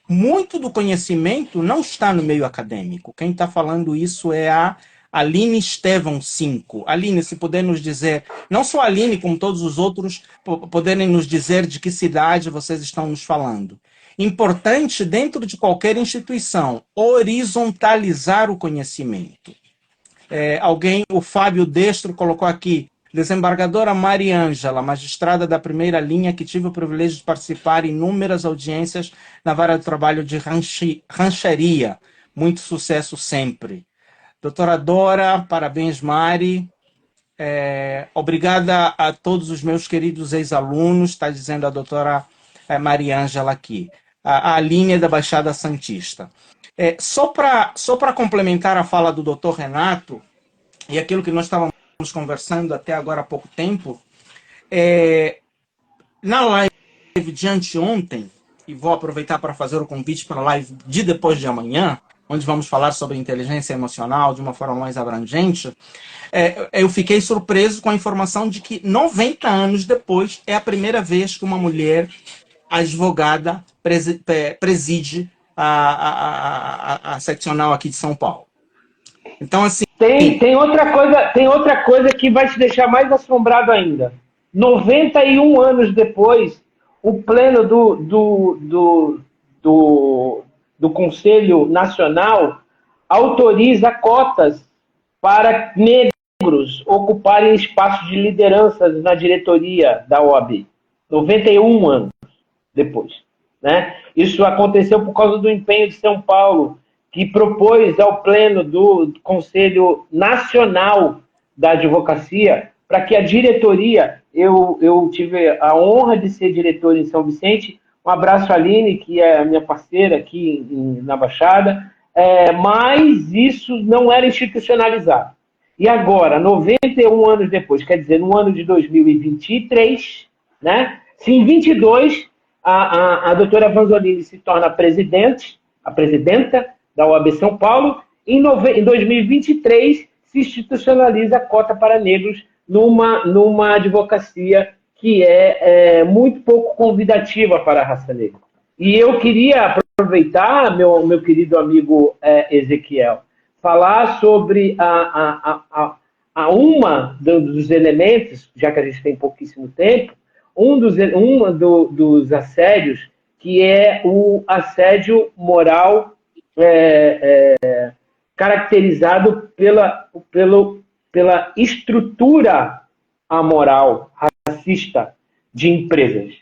muito do conhecimento não está no meio acadêmico. Quem está falando isso é a Aline Estevão 5. Aline, se puder nos dizer, não só a Aline, como todos os outros, poderem nos dizer de que cidade vocês estão nos falando. Importante, dentro de qualquer instituição, horizontalizar o conhecimento. O Fábio Destro colocou aqui, desembargadora Mariângela, magistrada da primeira linha, que tive o privilégio de participar em inúmeras audiências na vara do trabalho de rancheria. Muito sucesso sempre. Doutora Dora, parabéns, Mari. Obrigada a todos os meus queridos ex-alunos, está dizendo a doutora Mariângela aqui. A linha da Baixada Santista. Só para complementar a fala do doutor Renato, e aquilo que nós estávamos conversando até agora há pouco tempo, na live de anteontem, e vou aproveitar para fazer o convite para a live de depois de amanhã, onde vamos falar sobre inteligência emocional de uma forma mais abrangente, eu fiquei surpreso com a informação de que 90 anos depois é a primeira vez que uma mulher advogada preside a seccional aqui de São Paulo. Então, assim... Tem outra coisa que vai te deixar mais assombrado ainda. 91 anos depois, o pleno do Conselho Nacional autoriza cotas para negros ocuparem espaços de liderança na diretoria da OAB. 91 anos depois. Né? Isso aconteceu por causa do empenho de São Paulo, que propôs ao pleno do Conselho Nacional da Advocacia para que a diretoria, eu tive a honra de ser diretor em São Vicente. Um abraço, Aline, que é minha parceira aqui na Baixada, mas isso não era institucionalizado. E agora, 91 anos depois, quer dizer, no ano de 2023, né? Se em 22 a doutora Vanzolini se torna a presidenta da OAB São Paulo, em 2023 se institucionaliza a cota para negros numa advocacia que é muito pouco convidativa para a raça negra. E eu queria aproveitar, meu querido amigo Ezequiel, falar sobre uma dos elementos, já que a gente tem pouquíssimo tempo, um dos assédios, que é o assédio moral caracterizado pela estrutura amoral, racista de empresas.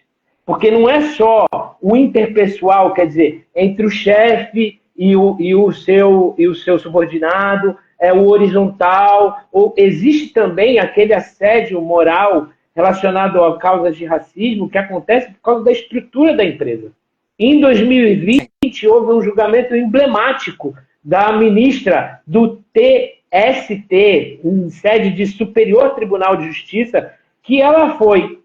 Porque não é só o interpessoal, quer dizer, entre o chefe e o seu subordinado, o horizontal, ou existe também aquele assédio moral relacionado a causas de racismo que acontece por causa da estrutura da empresa. Em 2020, houve um julgamento emblemático da ministra do TST, em sede de Superior Tribunal de Justiça, que ela foi,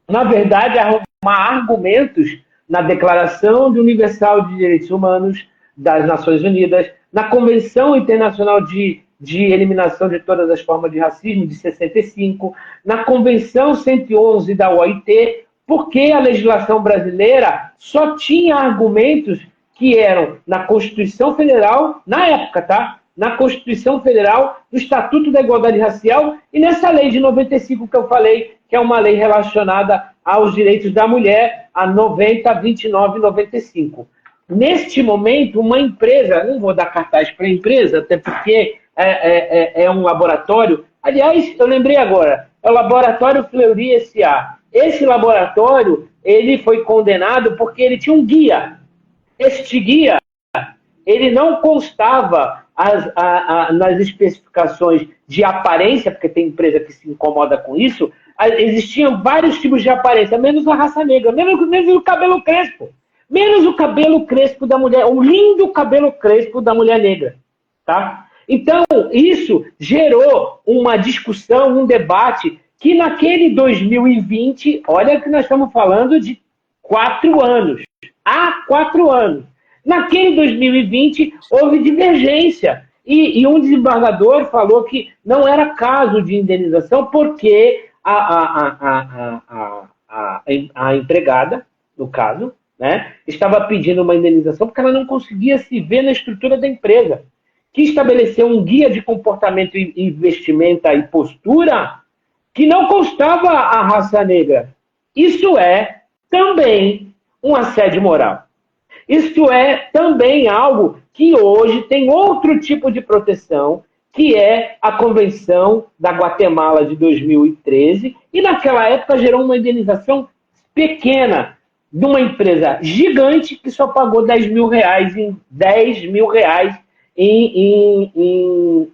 na verdade, arrumar argumentos na Declaração Universal de Direitos Humanos das Nações Unidas, na Convenção Internacional de Eliminação de Todas as Formas de Racismo, de 65, na Convenção 111 da OIT, porque a legislação brasileira só tinha argumentos que eram na Constituição Federal, na época, tá? Na Constituição Federal, no Estatuto da Igualdade Racial e nessa lei de 95 que eu falei, que é uma lei relacionada aos direitos da mulher, a 90, 29 e 95. Neste momento, uma empresa, não vou dar cartaz para a empresa, até porque é um laboratório. Aliás, eu lembrei agora, é o Laboratório Fleury S.A. Esse laboratório, ele foi condenado porque ele tinha um guia. Este guia, ele não constava nas especificações de aparência, porque tem empresa que se incomoda com isso, existiam vários tipos de aparência, menos a raça negra, menos o cabelo crespo. Menos o cabelo crespo da mulher, o lindo cabelo crespo da mulher negra. Tá? Então, isso gerou uma discussão, um debate, que naquele 2020, olha que nós estamos falando de 4 anos. Há 4 anos. Naquele 2020, houve divergência. E um desembargador falou que não era caso de indenização porque a empregada, no caso, né, estava pedindo uma indenização porque ela não conseguia se ver na estrutura da empresa, que estabeleceu um guia de comportamento e vestimenta e postura que não constava a raça negra. Isso é também um assédio moral. Isso é também algo que hoje tem outro tipo de proteção, que é a Convenção da Guatemala de 2013, e naquela época gerou uma indenização pequena de uma empresa gigante que só pagou R$10 mil em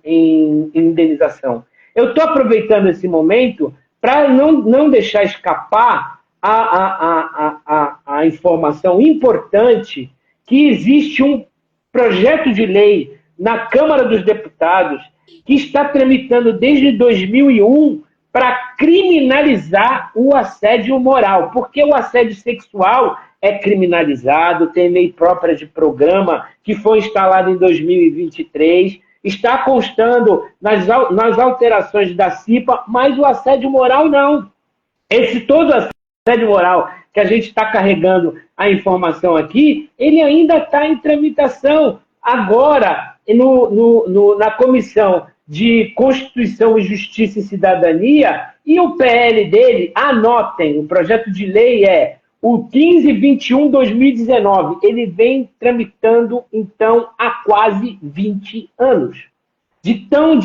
indenização. Eu estou aproveitando esse momento para não deixar escapar a informação importante que existe um projeto de lei na Câmara dos Deputados que está tramitando desde 2001 para criminalizar o assédio moral, porque o assédio sexual é criminalizado, tem lei própria de programa que foi instalada em 2023, está constando nas alterações da CIPA, mas o assédio moral não. Esse todo assédio moral que a gente está carregando a informação aqui, ele ainda está em tramitação. Agora, na Comissão de Constituição e Justiça e Cidadania, e o PL dele, anotem, o projeto de lei é o 1521/2019. Ele vem tramitando, então, há quase 20 anos. De tão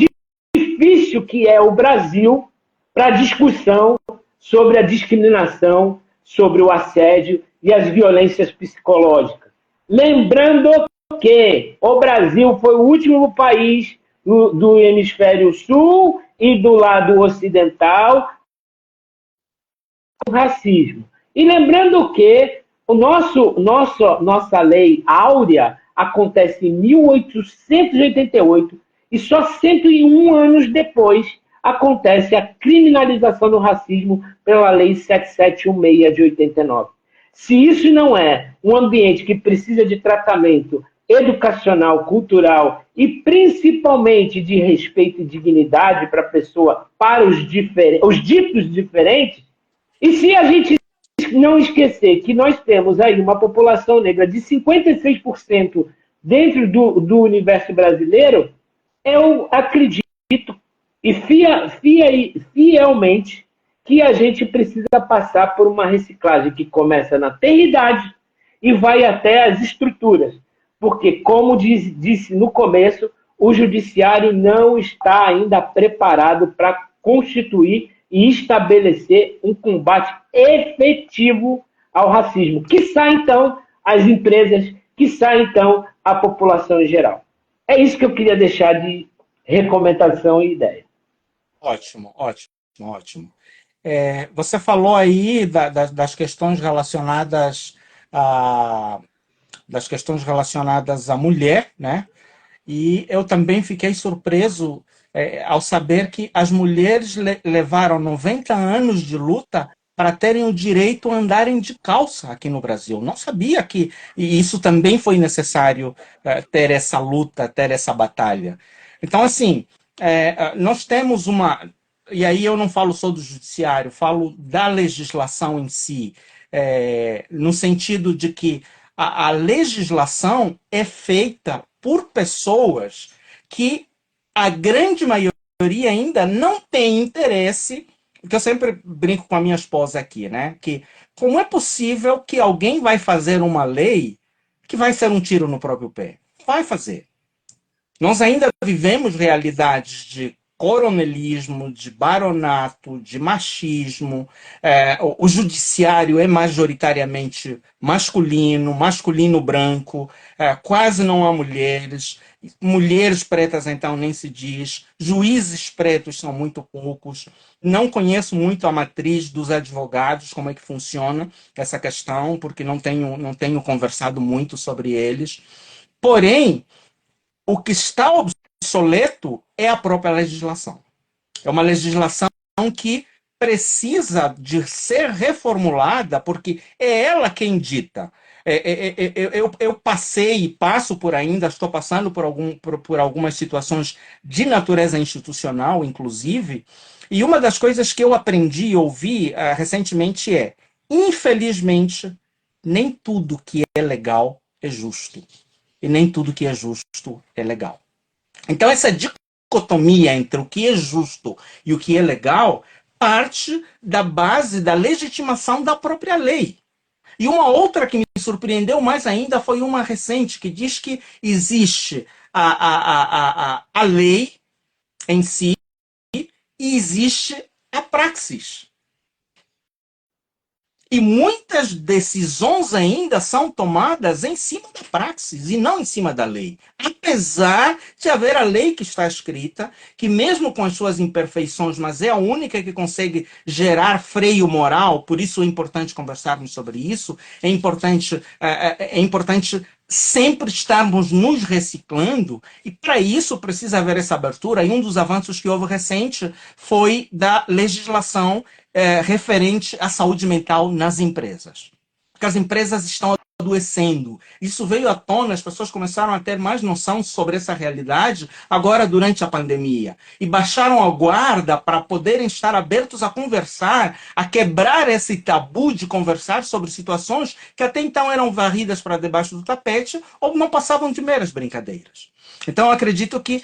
difícil que é o Brasil para discussão sobre a discriminação, sobre o assédio e as violências psicológicas. Lembrando que o Brasil foi o último país do hemisfério sul e do lado ocidental do racismo. E lembrando que nossa lei áurea acontece em 1888 e só 101 anos depois acontece a criminalização do racismo pela Lei 7716 de 89. Se isso não é um ambiente que precisa de tratamento educacional, cultural e principalmente de respeito e dignidade para a pessoa, para os ditos diferentes, e se a gente não esquecer que nós temos aí uma população negra de 56% dentro do universo brasileiro, eu acredito e fielmente que a gente precisa passar por uma reciclagem que começa na tenridade e vai até as estruturas. Porque, como disse no começo, o judiciário não está ainda preparado para constituir e estabelecer um combate efetivo ao racismo. Quiçá, então, as empresas, quiçá, então, a população em geral. É isso que eu queria deixar de recomendação e ideia. Ótimo, ótimo, ótimo. Você falou aí das questões relacionadas à mulher, né? E eu também fiquei surpreso ao saber que as mulheres levaram 90 anos de luta para terem o direito a andarem de calça aqui no Brasil. Não sabia que e isso também foi necessário ter essa luta, ter essa batalha. Então, assim, nós temos uma... E aí eu não falo só do judiciário, falo da legislação em si, no sentido de que a legislação é feita por pessoas que a grande maioria ainda não tem interesse, que eu sempre brinco com a minha esposa aqui, né? Que como é possível que alguém vai fazer uma lei que vai ser um tiro no próprio pé? Vai fazer. Nós ainda vivemos realidades de coronelismo, de baronato, de machismo. O judiciário é majoritariamente masculino, masculino branco, quase não há mulheres. Mulheres pretas, então, nem se diz. Juízes pretos são muito poucos. Não conheço muito a matriz dos advogados, como é que funciona essa questão, porque não tenho conversado muito sobre eles. Porém, o que está obsoleto é a própria legislação. É uma legislação que precisa de ser reformulada, porque é ela quem dita. Eu passei e passo por ainda, estou passando por algumas situações de natureza institucional, inclusive, e uma das coisas que eu aprendi e ouvi recentemente infelizmente, nem tudo que é legal é justo. E nem tudo que é justo é legal. Então, essa dicotomia entre o que é justo e o que é legal parte da base da legitimação da própria lei. E uma outra que me surpreendeu mais ainda foi uma recente, que diz que existe a lei em si e existe a praxis. E muitas decisões ainda são tomadas em cima da praxis e não em cima da lei. Apesar de haver a lei que está escrita, que mesmo com as suas imperfeições, mas é a única que consegue gerar freio moral, por isso é importante conversarmos sobre isso, é importante sempre estarmos nos reciclando, e para isso precisa haver essa abertura, e um dos avanços que houve recente foi da legislação referente à saúde mental nas empresas. Porque as empresas estão adoecendo. Isso veio à tona, as pessoas começaram a ter mais noção sobre essa realidade agora durante a pandemia. E baixaram a guarda para poderem estar abertos a conversar, a quebrar esse tabu de conversar sobre situações que até então eram varridas para debaixo do tapete ou não passavam de meras brincadeiras. Então, eu acredito que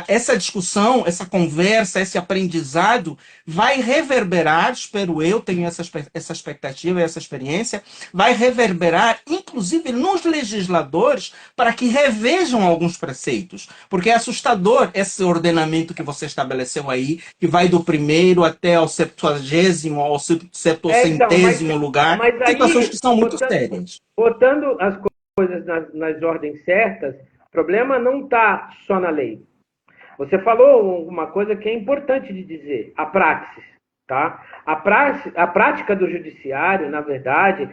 essa discussão, essa conversa, esse aprendizado vai reverberar, espero eu, tenho essa expectativa, essa experiência, vai reverberar, inclusive, nos legisladores, para que revejam alguns preceitos. Porque é assustador esse ordenamento que você estabeleceu aí, que vai do primeiro até ao 70º, ao 70º lugar, mas aí, situações que são muito sérias. Botando as coisas nas ordens certas, o problema não está só na lei. Você falou uma coisa que é importante de dizer, a praxis. Tá? A prática do judiciário, na verdade,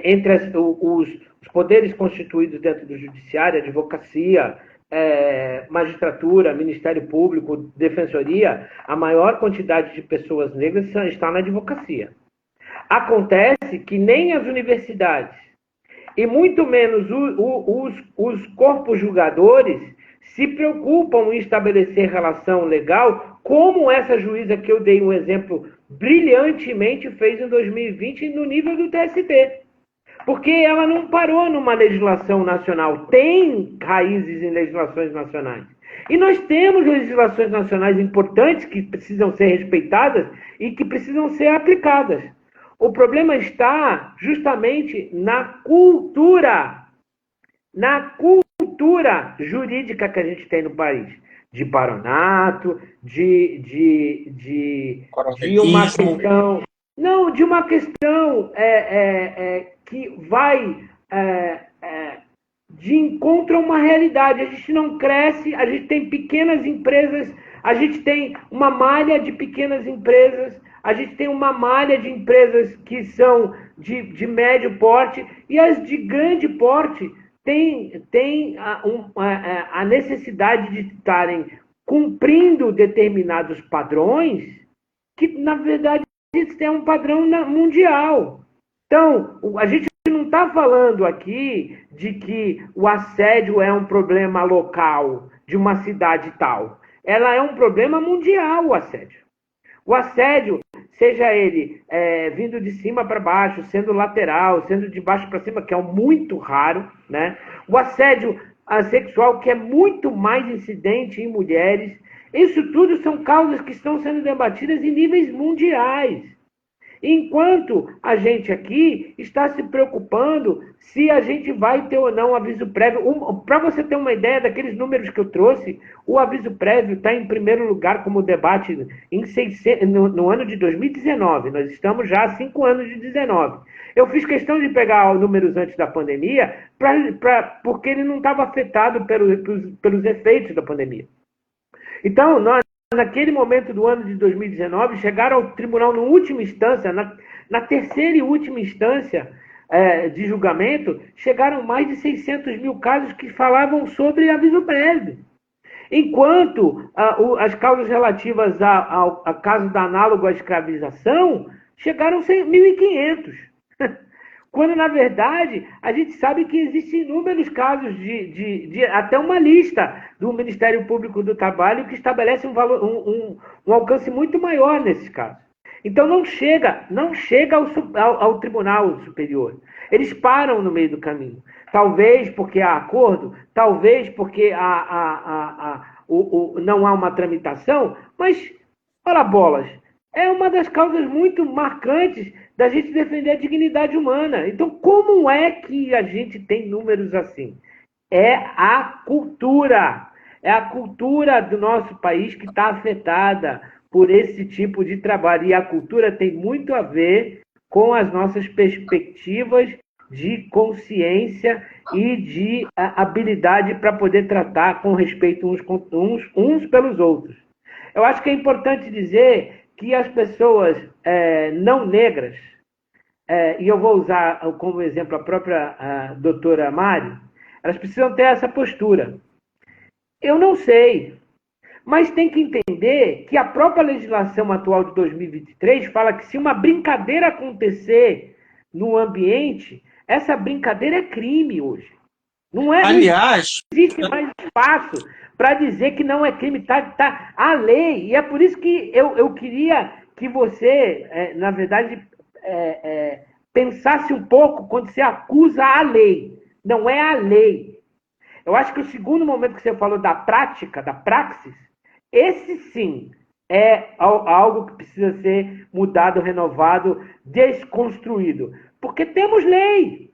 entre os poderes constituídos dentro do judiciário, advocacia, magistratura, Ministério Público, Defensoria, a maior quantidade de pessoas negras está na advocacia. Acontece que nem as universidades e muito menos os corpos julgadores se preocupam em estabelecer relação legal, como essa juíza que eu dei um exemplo brilhantemente fez em 2020 no nível do TST. Porque ela não parou numa legislação nacional, tem raízes em legislações nacionais. E nós temos legislações nacionais importantes que precisam ser respeitadas e que precisam ser aplicadas. O problema está justamente na cultura jurídica que a gente tem no país, de baronato, de uma questão, não, de uma questão que vai de encontro a uma realidade. A gente não cresce, a gente tem pequenas empresas, a gente tem uma malha de pequenas empresas, a gente tem uma malha de empresas que são de médio porte, e as de grande porte têm a necessidade de estarem cumprindo determinados padrões que, na verdade, é um padrão mundial. Então, a gente não está falando aqui de que o assédio é um problema local de uma cidade tal. Ela é um problema mundial, o assédio. O assédio, seja ele vindo de cima para baixo, sendo lateral, sendo de baixo para cima, que é muito raro, né? O assédio sexual, que é muito mais incidente em mulheres. Isso tudo são causas que estão sendo debatidas em níveis mundiais. Enquanto a gente aqui está se preocupando se a gente vai ter ou não aviso prévio. Para você ter uma ideia daqueles números que eu trouxe, o aviso prévio está em primeiro lugar como debate no ano de 2019. Nós estamos já há 5 anos de 19. Eu fiz questão de pegar números antes da pandemia, porque ele não estava afetado pelos efeitos da pandemia. Então, naquele momento do ano de 2019, chegaram ao tribunal, na última instância, na terceira e última instância de julgamento, chegaram mais de 600 mil casos que falavam sobre aviso prévio. Enquanto as causas relativas a casos da análogo à escravização chegaram a 1.500. Quando, na verdade, a gente sabe que existem inúmeros casos até uma lista do Ministério Público do Trabalho que estabelece um alcance muito maior nesses casos. Então, não chega ao Tribunal Superior. Eles param no meio do caminho. Talvez porque há acordo, talvez porque não há uma tramitação, mas, ora bolas, é uma das causas muito marcantes da gente defender a dignidade humana. Então, como é que a gente tem números assim? É a cultura. É a cultura do nosso país que está afetada por esse tipo de trabalho. E a cultura tem muito a ver com as nossas perspectivas de consciência e de habilidade para poder tratar com respeito uns pelos outros. Eu acho que é importante dizer que as pessoas não negras, e eu vou usar como exemplo a própria doutora Mari, elas precisam ter essa postura. Eu não sei, mas tem que entender que a própria legislação atual de 2023 fala que se uma brincadeira acontecer no ambiente, essa brincadeira é crime hoje. Aliás, não existe mais espaço para dizer que não é crime, tá a lei. E é por isso que eu queria que você, na verdade, pensasse um pouco quando você acusa a lei. Não é a lei. Eu acho que o segundo momento que você falou da prática, da praxis, esse sim é algo que precisa ser mudado, renovado, desconstruído. Porque temos lei.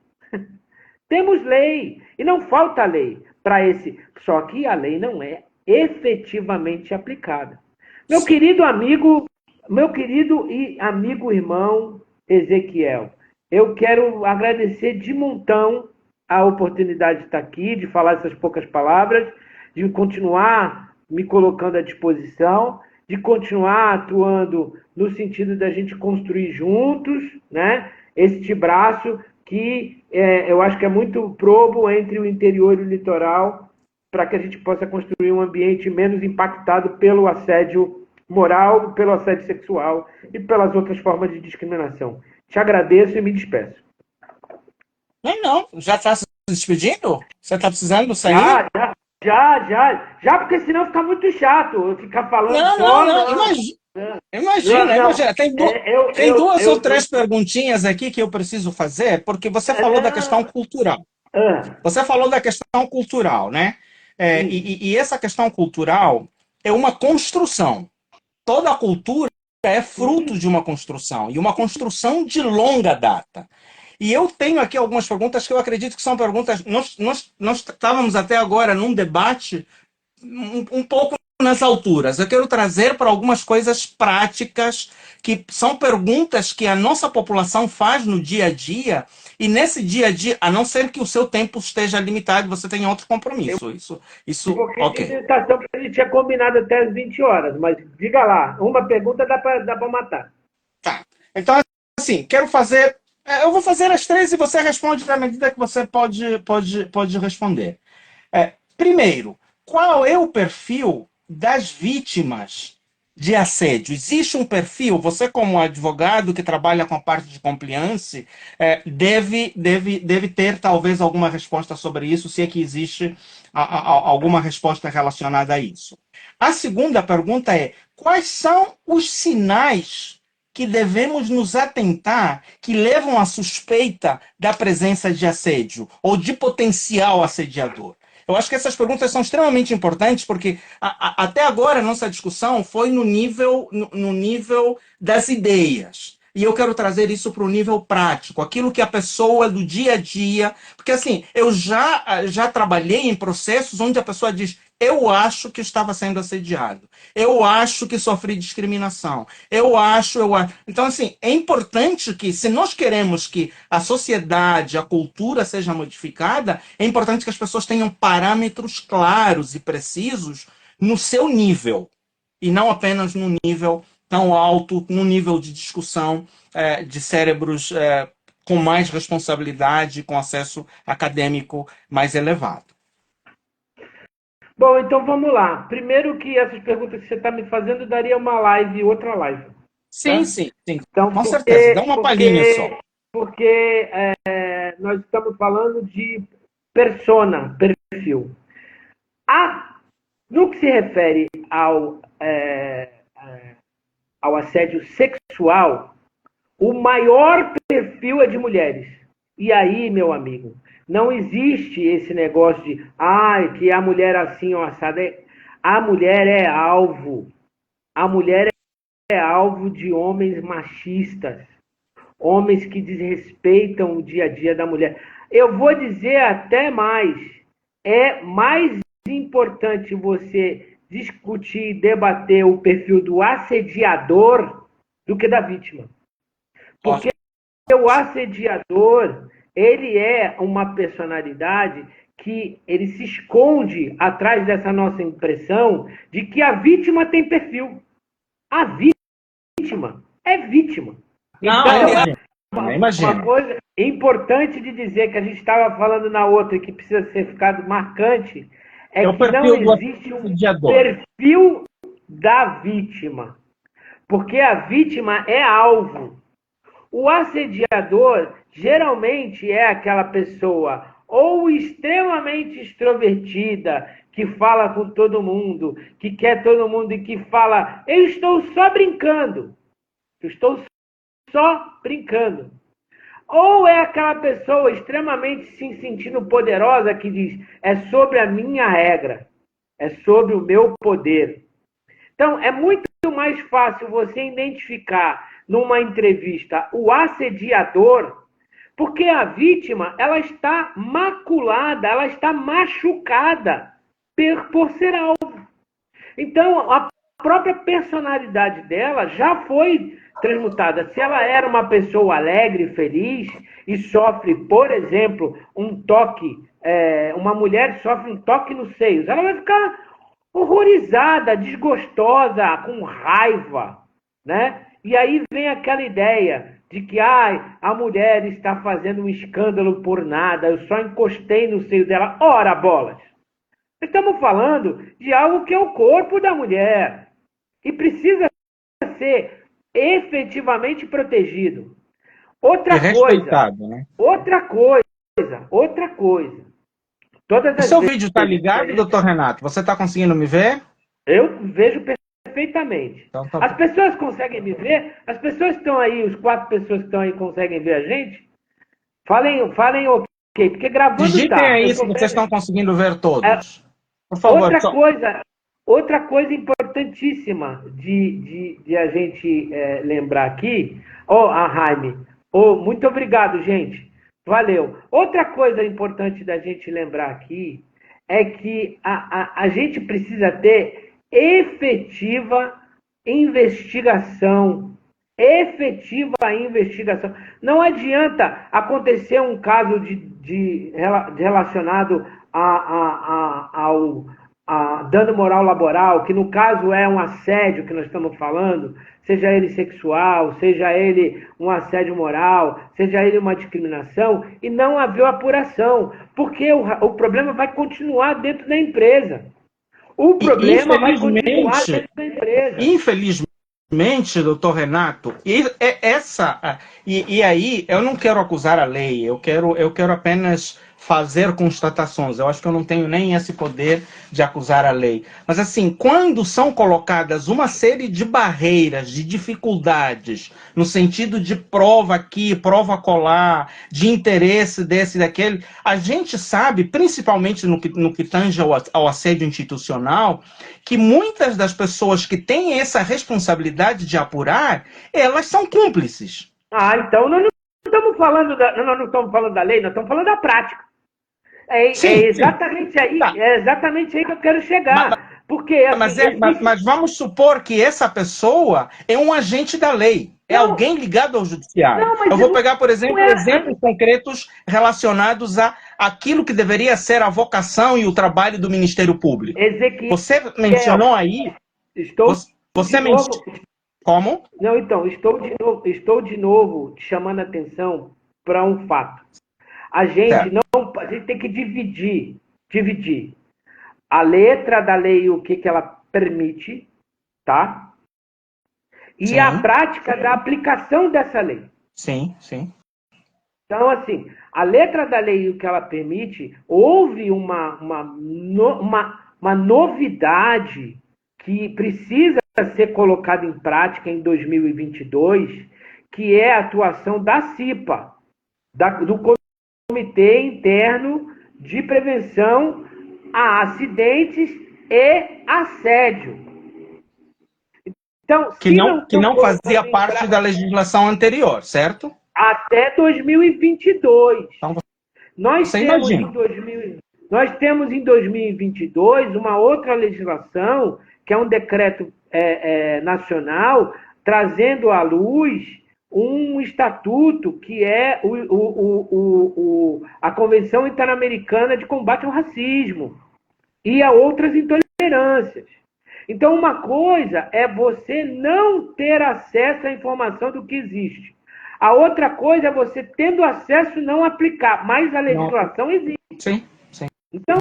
Temos lei. E não falta lei para esse. Só que a lei não é efetivamente aplicada. Meu querido e amigo irmão Ezequiel, eu quero agradecer de montão a oportunidade de estar aqui, de falar essas poucas palavras, de continuar me colocando à disposição, de continuar atuando no sentido da gente construir juntos, né, este braço que eu acho que é muito probo entre o interior e o litoral, para que a gente possa construir um ambiente menos impactado pelo assédio moral, pelo assédio sexual e pelas outras formas de discriminação. Te agradeço e me despeço. Não. Já está se despedindo? Você está precisando sair? Já, porque senão fica muito chato eu ficar falando. Imagina. Tem duas ou três perguntinhas aqui que eu preciso fazer, porque você falou da questão cultural. Você falou da questão cultural, né? E essa questão cultural é uma construção. Toda cultura é fruto de uma construção, e uma construção de longa data. E eu tenho aqui algumas perguntas que eu acredito que são perguntas... Nós estávamos até agora num debate um pouco nas alturas. Eu quero trazer para algumas coisas práticas, que são perguntas que a nossa população faz no dia a dia, e nesse dia a dia, a não ser que o seu tempo esteja limitado, você tenha outro compromisso. Isso ok. A gente tinha combinado até as 20 horas, mas diga lá, uma pergunta dá para matar. Tá. Então, assim, quero fazer... Eu vou fazer as 3 e você responde na medida que você pode responder. Primeiro, qual é o perfil das vítimas de assédio? Existe um perfil? Você, como advogado que trabalha com a parte de compliance, deve ter talvez alguma resposta sobre isso, se é que existe alguma resposta relacionada a isso. A segunda pergunta é: quais são os sinais que devemos nos atentar que levam à suspeita da presença de assédio ou de potencial assediador? Eu acho que essas perguntas são extremamente importantes, porque até agora a nossa discussão foi no nível das ideias. e eu quero trazer isso para o nível prático, aquilo que a pessoa do dia a dia... Porque, assim, eu já trabalhei em processos onde a pessoa diz: eu acho que estava sendo assediado, eu acho que sofri discriminação, eu acho... Então, assim, é importante que, se nós queremos que a sociedade, a cultura seja modificada, é importante que as pessoas tenham parâmetros claros e precisos no seu nível, e não apenas no nível tão alto, no nível de discussão de cérebros com mais responsabilidade, com acesso acadêmico mais elevado. Bom, então vamos lá. Primeiro que essas perguntas que você está me fazendo daria uma live, outra live. Sim, tá? sim. Então, Com certeza, dá uma palhinha só. Porque nós estamos falando de persona, perfil. No que se refere ao assédio sexual, o maior perfil é de mulheres. E aí, meu amigo, não existe esse negócio de que a mulher assim ou assada. A mulher é alvo. A mulher é alvo de homens machistas, homens que desrespeitam o dia a dia da mulher. Eu vou dizer até mais. É mais importante você discutir e debater o perfil do assediador do que da vítima. Porque o assediador, ele é uma personalidade que ele se esconde atrás dessa nossa impressão de que a vítima tem perfil. A vítima é vítima. Não, então, uma coisa importante de dizer que a gente estava falando na outra e que precisa ser ficado marcante é que não existe um perfil da vítima. Porque a vítima é alvo. O assediador geralmente é aquela pessoa ou extremamente extrovertida, que fala com todo mundo, que quer todo mundo e que fala: eu estou só brincando. Eu estou só brincando. Ou é aquela pessoa extremamente se sentindo poderosa que diz: é sobre a minha regra, é sobre o meu poder. Então, é muito mais fácil você identificar numa entrevista o assediador, porque a vítima, ela está maculada, ela está machucada por ser alvo. Então, a própria personalidade dela já foi transmutada. Se ela era uma pessoa alegre, feliz e sofre, por exemplo, um toque, uma mulher sofre um toque nos seios, ela vai ficar horrorizada, desgostosa, com raiva, né? E aí vem aquela ideia de que a mulher está fazendo um escândalo por nada, eu só encostei no seio dela. Ora, bolas! Estamos falando de algo que é o corpo da mulher e precisa ser efetivamente protegido. Outra coisa. O seu vídeo está ligado, doutor Renato? Você está conseguindo me ver? Eu vejo perfeitamente. Então, tá As pessoas conseguem me ver? As pessoas que estão aí, os 4 pessoas que estão aí, conseguem ver a gente? Falem ok, porque gravando digitem aí se vocês estão conseguindo ver todos. Por favor. Outra coisa importantíssima de a gente lembrar aqui, Jaime, muito obrigado, gente. Valeu. Outra coisa importante da gente lembrar aqui é que a gente precisa ter efetiva investigação. Não adianta acontecer um caso relacionado a dano moral laboral, que no caso é um assédio que nós estamos falando, seja ele sexual, seja ele um assédio moral, seja ele uma discriminação, e não haver apuração, porque o problema vai continuar dentro da empresa. Infelizmente, doutor Renato, e aí eu não quero acusar a lei, eu quero apenas fazer constatações. Eu acho que eu não tenho nem esse poder de acusar a lei. Mas, assim, quando são colocadas uma série de barreiras, de dificuldades, no sentido de prova aqui, prova colar, de interesse desse e daquele, a gente sabe, principalmente no que tange ao assédio institucional, que muitas das pessoas que têm essa responsabilidade de apurar, elas são cúmplices. Então nós não estamos falando da lei, nós estamos falando da prática. É exatamente aí que eu quero chegar. Porque, assim, mas vamos supor que essa pessoa é um agente da lei, é alguém ligado ao judiciário. Eu vou pegar, por exemplo, exemplos concretos relacionados a aquilo que deveria ser a vocação e o trabalho do Ministério Público. Você mencionou aí... Você mencionou... Como? Não, então, estou de novo te chamando a atenção para um fato. A gente tem que dividir a letra da lei, o que ela permite, tá? E a prática da aplicação dessa lei. Sim, sim. Então, assim, a letra da lei e o que ela permite, houve uma novidade que precisa ser colocada em prática em 2022, que é a atuação da CIPA, do Comitê Interno de Prevenção a Acidentes e Assédio. Então, que não fazia parte da legislação anterior, certo? Até 2022. Então, nós temos em 2022 uma outra legislação, que é um decreto nacional, trazendo à luz um estatuto que é a Convenção Interamericana de Combate ao Racismo e a outras intolerâncias. Então, uma coisa é você não ter acesso à informação do que existe. A outra coisa é você, tendo acesso, não aplicar. Mas a legislação existe. Sim, sim. Então,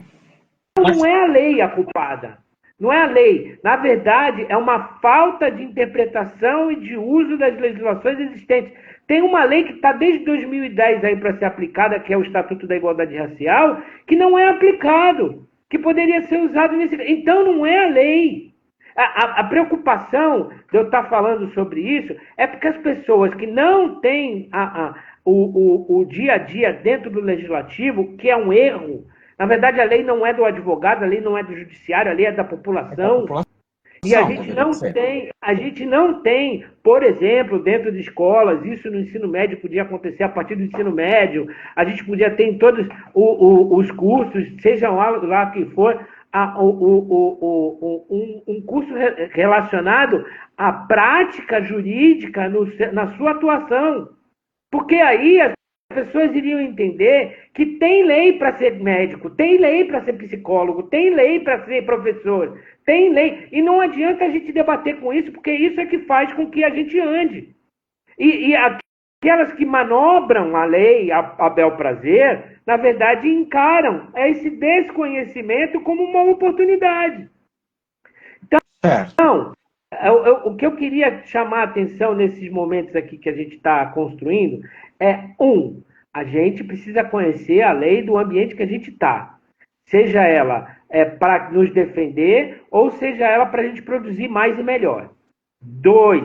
não é a lei a culpada. Não é a lei. Na verdade, é uma falta de interpretação e de uso das legislações existentes. Tem uma lei que está desde 2010 aí para ser aplicada, que é o Estatuto da Igualdade Racial, que não é aplicado, que poderia ser usado nesse... Então, não é a lei. A preocupação de eu estar falando sobre isso é porque as pessoas que não têm o dia a dia dentro do legislativo, que é um erro. Na verdade, a lei não é do advogado, a lei não é do judiciário, a lei é da população. E a gente não tem, por exemplo, dentro de escolas, isso no ensino médio podia acontecer a partir do ensino médio, a gente podia ter em todos os cursos, sejam lá que for, um curso relacionado à prática jurídica na sua atuação. Porque aí as pessoas iriam entender que tem lei para ser médico, tem lei para ser psicólogo, tem lei para ser professor, tem lei. E não adianta a gente debater com isso, porque isso é que faz com que a gente ande. E aquelas que manobram a lei a bel prazer, na verdade, encaram esse desconhecimento como uma oportunidade. Então, o que eu queria chamar a atenção nesses momentos aqui que a gente está construindo é, a gente precisa conhecer a lei do ambiente que a gente está. Seja ela para nos defender, ou seja ela para a gente produzir mais e melhor. 2,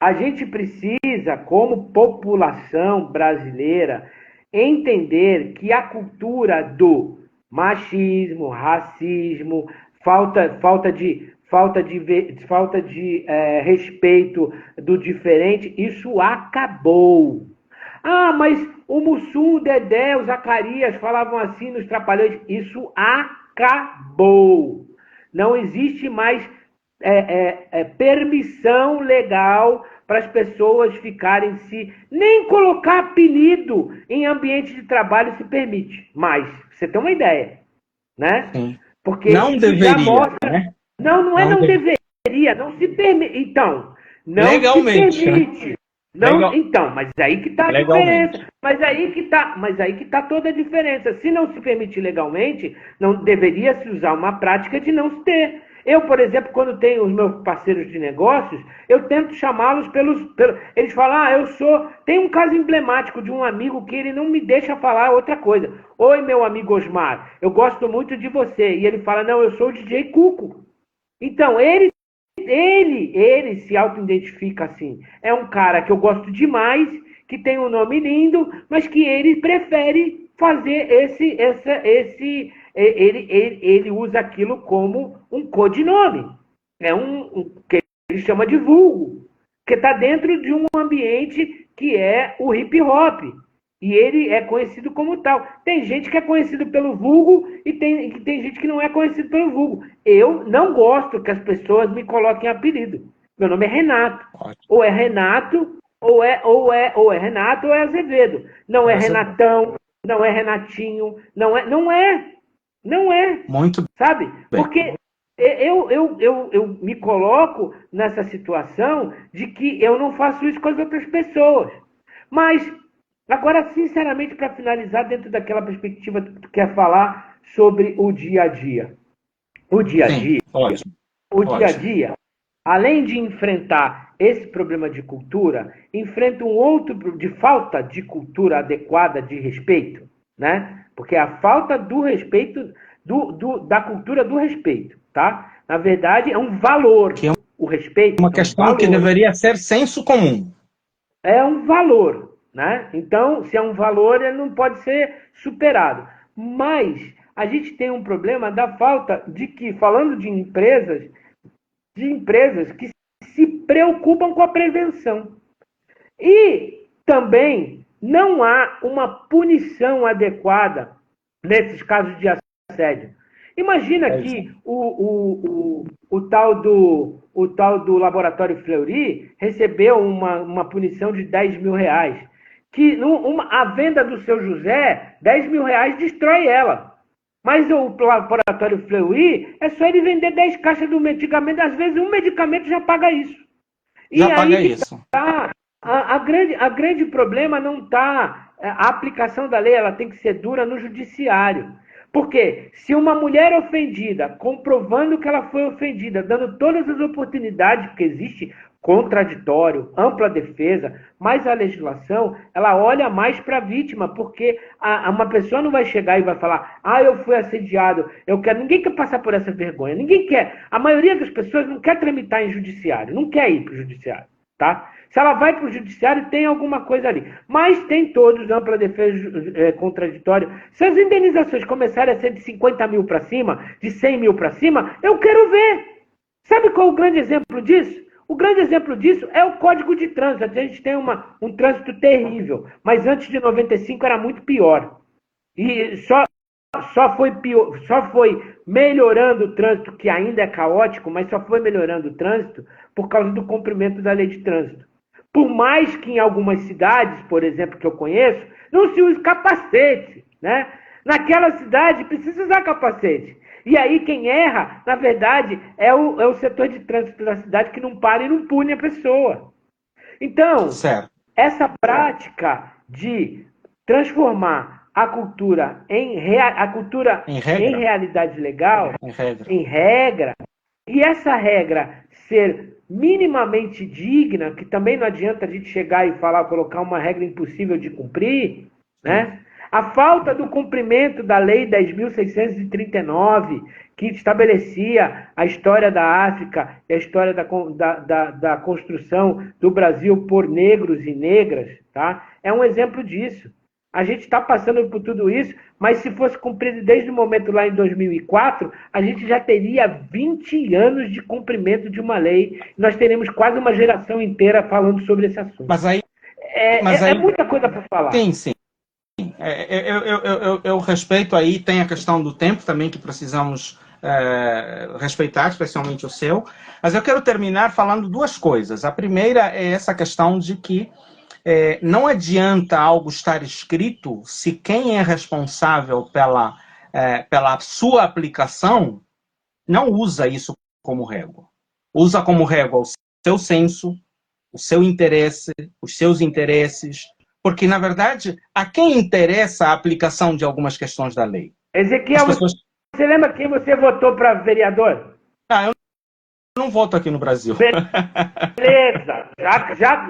a gente precisa, como população brasileira, entender que a cultura do machismo, racismo, falta de respeito do diferente, isso acabou. Mas o Mussum, o Dedé, o Zacarias falavam assim nos Trapalhões. Isso acabou. Não existe mais permissão legal para as pessoas ficarem nem colocar apelido em ambiente de trabalho se permite. Mas, você tem uma ideia, né? Sim. Porque não deveria, né? Não deveria, não se permite. Então, não legalmente, se permite. Não, então, mas aí que está a diferença. Mas aí que tá toda a diferença. Se não se permite legalmente, não deveria se usar uma prática de não se ter. Eu, por exemplo, quando tenho os meus parceiros de negócios, eu tento chamá-los eles falam, Tem um caso emblemático de um amigo que ele não me deixa falar outra coisa. Oi, meu amigo Osmar, eu gosto muito de você. E ele fala, não, eu sou o DJ Cuco. Então, ele se auto-identifica assim. É um cara que eu gosto demais, que tem um nome lindo, mas que ele prefere fazer ele usa aquilo como um codinome. É um que ele chama de vulgo. porque está dentro de um ambiente que é o hip-hop. E ele é conhecido como tal. Tem gente que é conhecido pelo vulgo e tem gente que não é conhecido pelo vulgo. Eu não gosto que as pessoas me coloquem apelido. Meu nome é Renato. Ótimo. Ou é Renato, ou é Renato, ou é Azevedo. Não é Renatão, não é Renatinho, não é. Muito sabe? bem. Porque eu me coloco nessa situação de que eu não faço isso com as outras pessoas. Mas agora, sinceramente, para finalizar, dentro daquela perspectiva que tu quer falar sobre o dia a dia. O dia a dia, além de enfrentar esse problema de cultura, enfrenta um outro de falta de cultura adequada de respeito, né? Porque a falta do respeito, da cultura do respeito, tá? Na verdade, é um valor. O respeito é uma questão que deveria ser senso comum. É um valor. Né? Então, se é um valor, ele não pode ser superado. Mas a gente tem um problema da falta de que, falando de empresas que se preocupam com a prevenção. E também não há uma punição adequada nesses casos de assédio. Imagina que o tal do Laboratório Fleury recebeu uma punição de R$10.000. Que a venda do seu José, R$10.000 destrói ela. Mas o Laboratório Fleury, é só ele vender 10 caixas do medicamento, às vezes um medicamento já paga isso. Já paga isso. A grande problema não está... A aplicação da lei, ela tem que ser dura no judiciário. Porque se uma mulher ofendida, comprovando que ela foi ofendida, dando todas as oportunidades, porque existe contraditório, ampla defesa, mas a legislação, ela olha mais para a vítima, porque uma pessoa não vai chegar e vai falar, eu fui assediado, ninguém quer passar por essa vergonha, ninguém quer, a maioria das pessoas não quer tramitar em judiciário, não quer ir para o judiciário, tá? Se ela vai para o judiciário, tem alguma coisa ali. Mas tem todos, ampla defesa, contraditório. Se as indenizações começarem a ser de 50 mil para cima, de 100 mil para cima, eu quero ver. Sabe qual é o grande exemplo disso? O grande exemplo disso é o Código de Trânsito. A gente tem um trânsito terrível, mas antes de 95 era muito pior. E só foi melhorando o trânsito, que ainda é caótico, mas só foi melhorando o trânsito por causa do cumprimento da lei de trânsito. Por mais que em algumas cidades, por exemplo, que eu conheço, não se use capacete, né? Naquela cidade precisa usar capacete. E aí quem erra, na verdade, é o setor de trânsito da cidade que não para e não pune a pessoa. Então, essa prática de transformar a cultura em realidade legal, em regra, e essa regra ser minimamente digna, que também não adianta a gente chegar e colocar uma regra impossível de cumprir, né? A falta do cumprimento da Lei 10.639, que estabelecia a história da África e a história da construção do Brasil por negros e negras, tá? É um exemplo disso. A gente está passando por tudo isso, mas se fosse cumprido desde o momento lá em 2004, a gente já teria 20 anos de cumprimento de uma lei. Nós teremos quase uma geração inteira falando sobre esse assunto. Mas aí é muita coisa para falar. Sim. Eu respeito aí, tem a questão do tempo também que precisamos respeitar, especialmente o seu. Mas eu quero terminar falando duas coisas. A primeira é essa questão de que não adianta algo estar escrito se quem é responsável pela sua aplicação não usa isso como régua. Usa como régua o seu senso, o seu interesse, os seus interesses, porque, na verdade, a quem interessa a aplicação de algumas questões da lei? Ezequiel, você lembra quem você votou para vereador? Eu não voto aqui no Brasil. Beleza.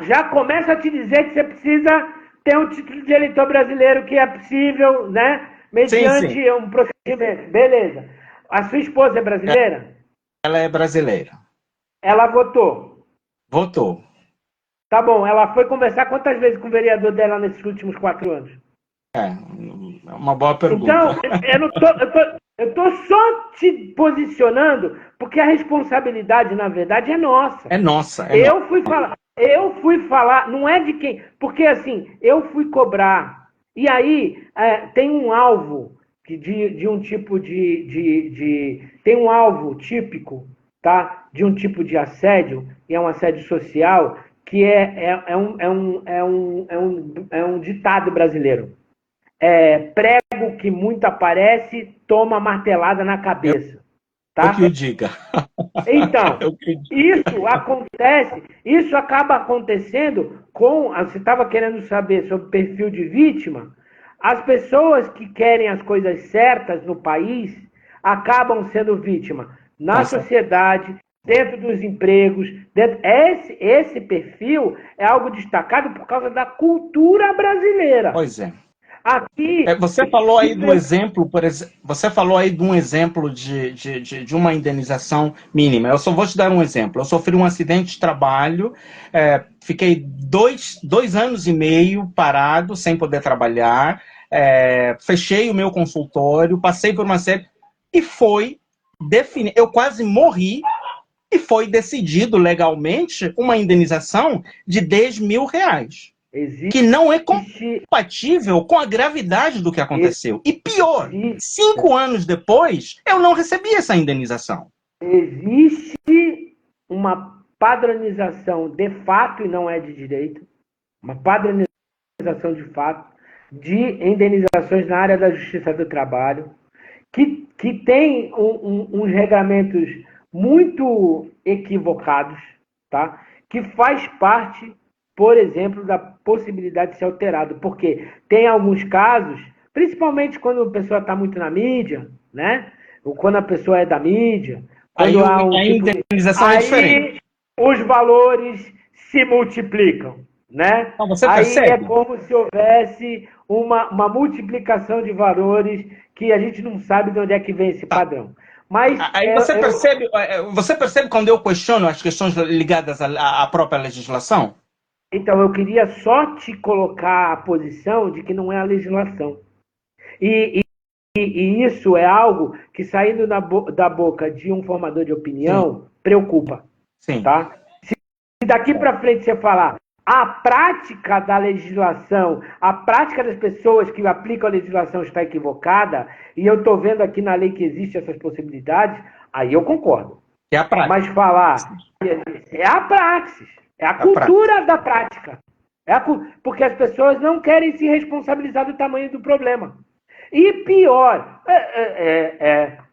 Já começa a te dizer que você precisa ter um título de eleitor brasileiro, que é possível, né? Mediante sim. um procedimento. Beleza. A sua esposa é brasileira? Ela é brasileira. Ela votou? Votou. Tá bom. Ela foi conversar quantas vezes com o vereador dela nesses últimos 4 anos? É uma boa pergunta. Então, eu estou só te posicionando porque a responsabilidade, na verdade, é nossa. É nossa. Eu fui falar. Eu fui falar, não é de quem... Porque, assim, eu fui cobrar. E aí, tem um alvo de um tipo tem um alvo típico, tá? De um tipo de assédio, e é um assédio social, que é um ditado brasileiro. Prego que muito aparece, toma martelada na cabeça. Tá? Eu que o diga. Então, isso acaba acontecendo com... Você estava querendo saber sobre perfil de vítima? As pessoas que querem as coisas certas no país acabam sendo vítima na sociedade, dentro dos empregos. Esse perfil é algo destacado por causa da cultura brasileira. Pois é. Aqui, você falou aí do exemplo, você falou aí de um exemplo de uma indenização mínima. Eu só vou te dar um exemplo. Eu sofri um acidente de trabalho, fiquei dois anos e meio parado, sem poder trabalhar, fechei o meu consultório, passei por uma série... E foi definido... Eu quase morri e foi decidido legalmente uma indenização de R$10.000. Que não é compatível com a gravidade do que aconteceu. E pior, 5 anos depois, eu não recebi essa indenização. Existe uma padronização de fato, e não é de direito, uma padronização de fato, de indenizações na área da justiça do trabalho, que tem uns regulamentos muito equivocados, tá? Que faz parte, por exemplo, da possibilidade de ser alterado. Porque tem alguns casos, principalmente quando a pessoa está muito na mídia, né? Ou quando a pessoa é da mídia, quando há um indenização é diferente. Os valores se multiplicam, né? Então, você aí percebe? É como se houvesse uma multiplicação de valores que a gente não sabe de onde é que vem esse padrão. Mas aí você percebe quando eu questiono as questões ligadas à própria legislação? Então, eu queria só te colocar a posição de que não é a legislação. E isso é algo que, saindo da boca de um formador de opinião, preocupa. Sim. Tá? Se daqui para frente você falar a prática da legislação, a prática das pessoas que aplicam a legislação está equivocada, e eu estou vendo aqui na lei que existem essas possibilidades, aí eu concordo. É a prática. Mas falar é a praxis. É a cultura da prática. Porque as pessoas não querem se responsabilizar do tamanho do problema. E pior,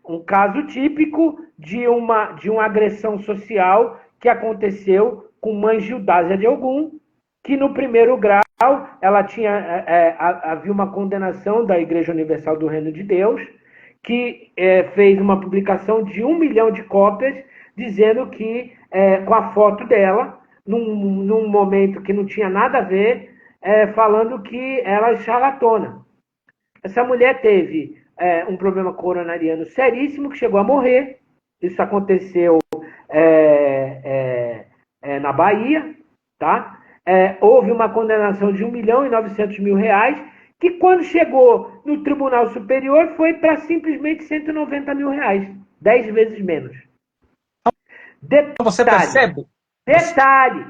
um caso típico de uma agressão social que aconteceu com mãe Gildásia de Ogum, que no primeiro grau ela havia uma condenação da Igreja Universal do Reino de Deus, que fez uma publicação de 1 milhão de cópias, dizendo que, com a foto dela, num momento que não tinha nada a ver, falando que ela é charlatona. Essa mulher teve um problema coronariano seríssimo, que chegou a morrer. Isso aconteceu na Bahia, tá? Houve uma condenação de R$1.900.000, que quando chegou no Tribunal Superior foi para simplesmente R$190.000, 10 vezes menos. Você percebe? Detalhe,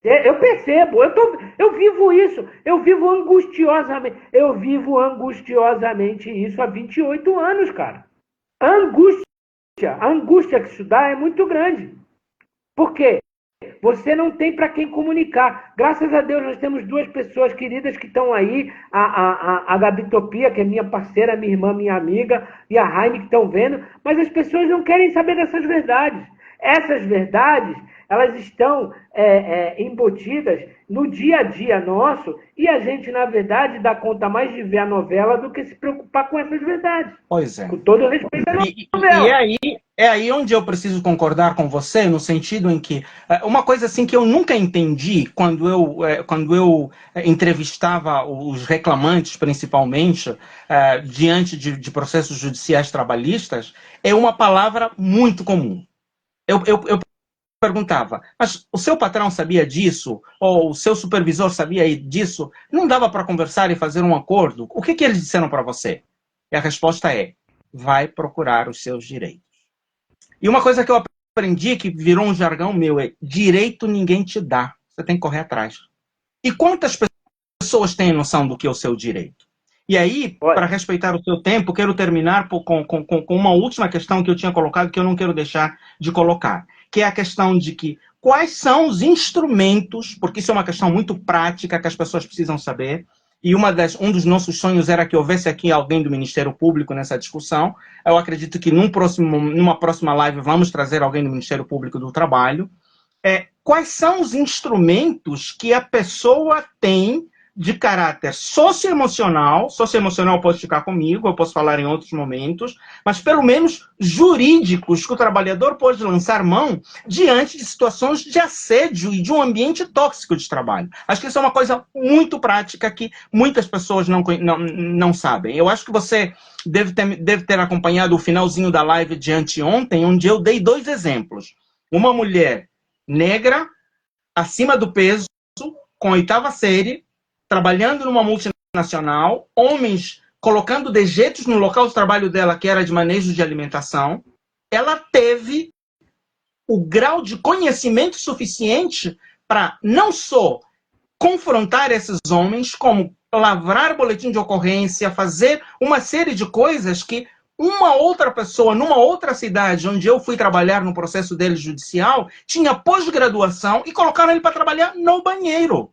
eu percebo, eu vivo isso, eu vivo angustiosamente isso há 28 anos, cara. A angústia que isso dá é muito grande. Por quê? Você não tem para quem comunicar. Graças a Deus nós temos duas pessoas queridas que estão aí, a Gabi Topia, que é minha parceira, minha irmã, minha amiga, e a Raine, que estão vendo, mas as pessoas não querem saber dessas verdades. Essas verdades, elas estão embutidas no dia a dia nosso, e a gente, na verdade, dá conta mais de ver a novela do que se preocupar com essas verdades. Pois é. Com todo o respeito à novela. E é aí onde eu preciso concordar com você, no sentido em que uma coisa assim que eu nunca entendi quando eu entrevistava os reclamantes, principalmente, diante de processos judiciais trabalhistas, é uma palavra muito comum. Eu perguntava, mas o seu patrão sabia disso? Ou o seu supervisor sabia disso? Não dava para conversar e fazer um acordo? O que eles disseram para você? E a resposta é, vai procurar os seus direitos. E uma coisa que eu aprendi, que virou um jargão meu, é direito ninguém te dá, Você tem que correr atrás. E quantas pessoas têm noção do que é o seu direito? E aí, para respeitar o seu tempo, quero terminar com uma última questão que eu tinha colocado, que eu não quero deixar de colocar, que é a questão de que quais são os instrumentos, porque isso é uma questão muito prática que as pessoas precisam saber, e um dos nossos sonhos era que houvesse aqui alguém do Ministério Público nessa discussão. Eu acredito que numa próxima live vamos trazer alguém do Ministério Público do Trabalho. Quais são os instrumentos que a pessoa tem de caráter socioemocional pode ficar comigo, eu posso falar em outros momentos, mas pelo menos jurídicos que o trabalhador pode lançar mão diante de situações de assédio e de um ambiente tóxico de trabalho. Acho que isso é uma coisa muito prática que muitas pessoas não sabem. Eu acho que você deve ter acompanhado o finalzinho da live de anteontem, onde eu dei 2 exemplos. Uma mulher negra, acima do peso, com 8ª série, trabalhando numa multinacional, homens colocando dejetos no local de trabalho dela, que era de manejo de alimentação. Ela teve o grau de conhecimento suficiente para não só confrontar esses homens, como lavrar boletim de ocorrência, fazer uma série de coisas que uma outra pessoa, numa outra cidade, onde eu fui trabalhar no processo dele judicial, tinha pós-graduação e colocaram ele para trabalhar no banheiro.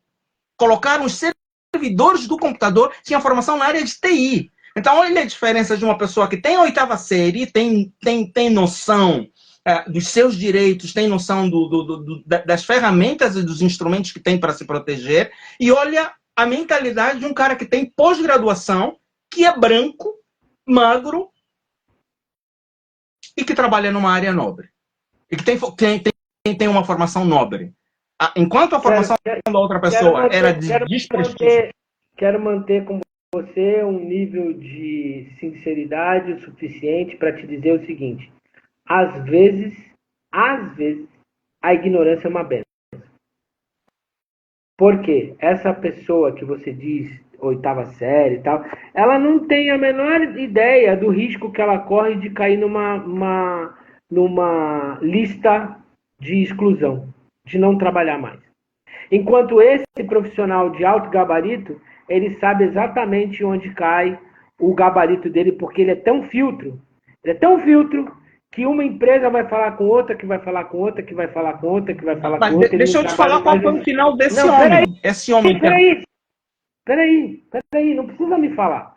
Colocaram os servidores do computador, tinha formação na área de TI. Então, olha a diferença de uma pessoa que tem a 8ª série, tem noção dos seus direitos, tem noção das ferramentas e dos instrumentos que tem para se proteger, e olha a mentalidade de um cara que tem pós-graduação, que é branco, magro, e que trabalha numa área nobre. E que tem uma formação nobre. Enquanto a formação da outra pessoa era de desprestígio. Quero manter com você um nível de sinceridade suficiente para te dizer o seguinte. Às vezes, a ignorância é uma benção. Porque essa pessoa que você diz, 8ª série e tal, ela não tem a menor ideia do risco que ela corre de cair numa lista de exclusão, de não trabalhar mais. Enquanto esse profissional de alto gabarito, ele sabe exatamente onde cai o gabarito dele, porque ele é tão filtro, que uma empresa vai falar com outra, que vai falar com outra, que vai falar com outra, que vai falar com outra. Deixa eu te falar qual foi o final desse homem. Esse homem. Peraí, não precisa me falar.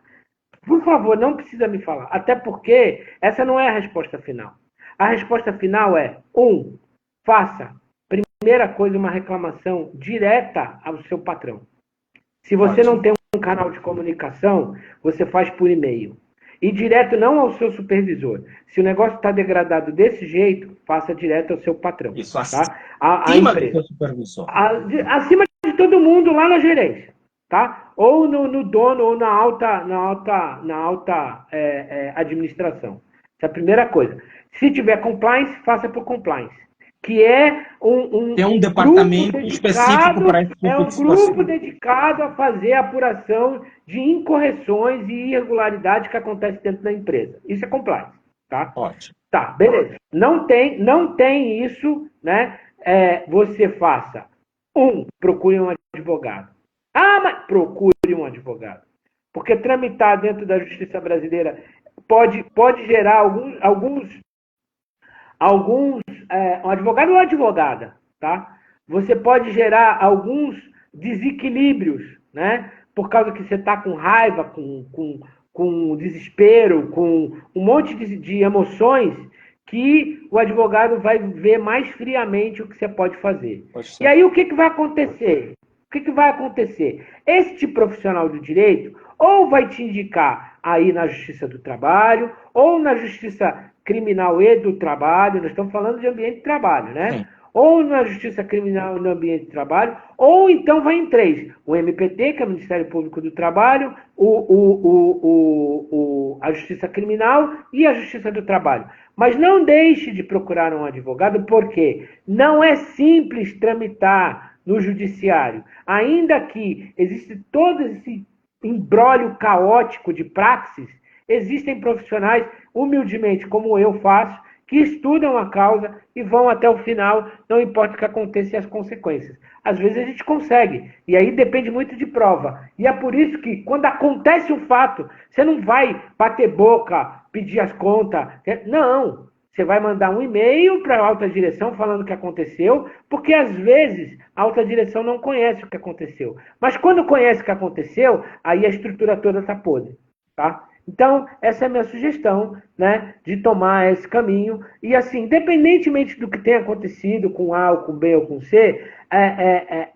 Por favor, não precisa me falar. Até porque essa não é a resposta final. A resposta final é: faça, primeira coisa, uma reclamação direta ao seu patrão. Se você não tem um canal de comunicação, você faz por e-mail. E direto não ao seu supervisor. Se o negócio está degradado desse jeito, faça direto ao seu patrão. Isso, tá? Acima do seu supervisor. Acima de todo mundo lá na gerência. Tá? Ou no dono, ou na alta administração. Essa é a primeira coisa. Se tiver compliance, faça por compliance. Que é tem um departamento específico para esse tipo de situação. É um grupo dedicado a fazer a apuração de incorreções e irregularidades que acontecem dentro da empresa. Isso é compliance. Tá? Ótimo. Tá, beleza. Não tem isso, né? Você faça. Procure um advogado. Mas procure um advogado. Porque tramitar dentro da justiça brasileira pode gerar um advogado ou advogada, tá? Você pode gerar alguns desequilíbrios, né? Por causa que você está com raiva, com desespero, com um monte de emoções que o advogado vai ver mais friamente o que você pode fazer. E aí o que vai acontecer? O que vai acontecer? Este profissional do direito ou vai te indicar aí na Justiça do Trabalho, ou na Justiça Criminal e do Trabalho, nós estamos falando de ambiente de trabalho, né? Sim. Ou na Justiça Criminal e no ambiente de trabalho, ou então vai em 3. O MPT, que é o Ministério Público do Trabalho, a Justiça Criminal e a Justiça do Trabalho. Mas não deixe de procurar um advogado, porque não é simples tramitar no judiciário. Ainda que existe todo esse imbróglio caótico de praxis, existem profissionais, humildemente, como eu faço, que estudam a causa e vão até o final, não importa o que aconteça e as consequências. Às vezes a gente consegue, e aí depende muito de prova. E é por isso que, quando acontece o fato, você não vai bater boca, pedir as contas. Não, você vai mandar um e-mail para a alta direção falando o que aconteceu, porque às vezes a alta direção não conhece o que aconteceu. Mas quando conhece o que aconteceu, aí a estrutura toda está podre, tá? Então, essa é a minha sugestão, né, de tomar esse caminho. E assim, independentemente do que tenha acontecido com A, ou com B, ou com C,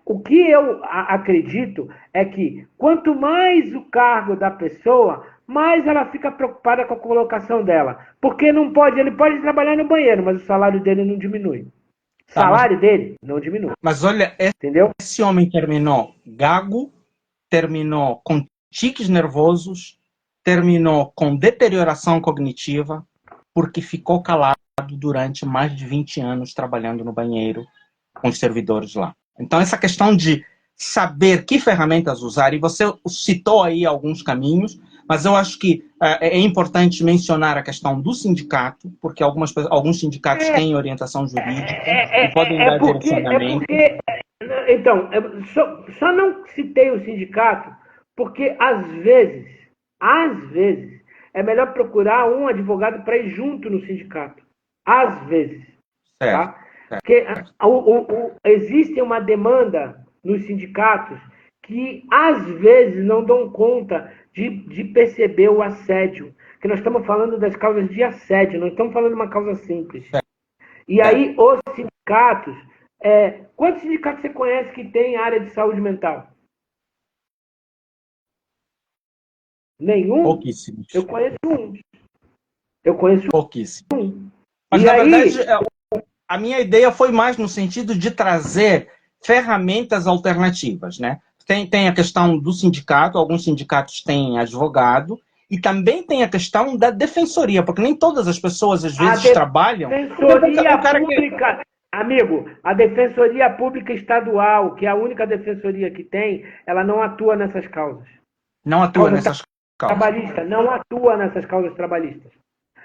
o que eu acredito é que quanto mais o cargo da pessoa, mais ela fica preocupada com a colocação dela. Porque ele pode trabalhar no banheiro, mas o salário dele não diminui. O salário dele não diminui. Mas olha, entendeu? Esse homem terminou gago, terminou com tiques nervosos, terminou com deterioração cognitiva, porque ficou calado durante mais de 20 anos trabalhando no banheiro com os servidores lá. Então, essa questão de saber que ferramentas usar, e você citou aí alguns caminhos, mas eu acho que é importante mencionar a questão do sindicato, porque alguns sindicatos têm orientação jurídica e podem dar direcionamento. Então, só não citei o sindicato, porque às vezes, é melhor procurar um advogado para ir junto no sindicato. Às vezes. Tá? Porque existe uma demanda nos sindicatos que, às vezes, não dão conta de perceber o assédio. Que nós estamos falando das causas de assédio, não estamos falando de uma causa simples. E aí, os sindicatos... quantos sindicatos você conhece que tem área de saúde mental? Nenhum? Pouquíssimos. Eu conheço um. Pouquíssimos. Um. Mas, na verdade, a minha ideia foi mais no sentido de trazer ferramentas alternativas, né? Tem a questão do sindicato, alguns sindicatos têm advogado, e também tem a questão da defensoria, porque nem todas as pessoas, às vezes, trabalham... Defensoria pública... Amigo, a Defensoria Pública Estadual, que é a única defensoria que tem, ela não atua nessas causas. Não atua nessas causas. Trabalhista, não atua nessas causas trabalhistas.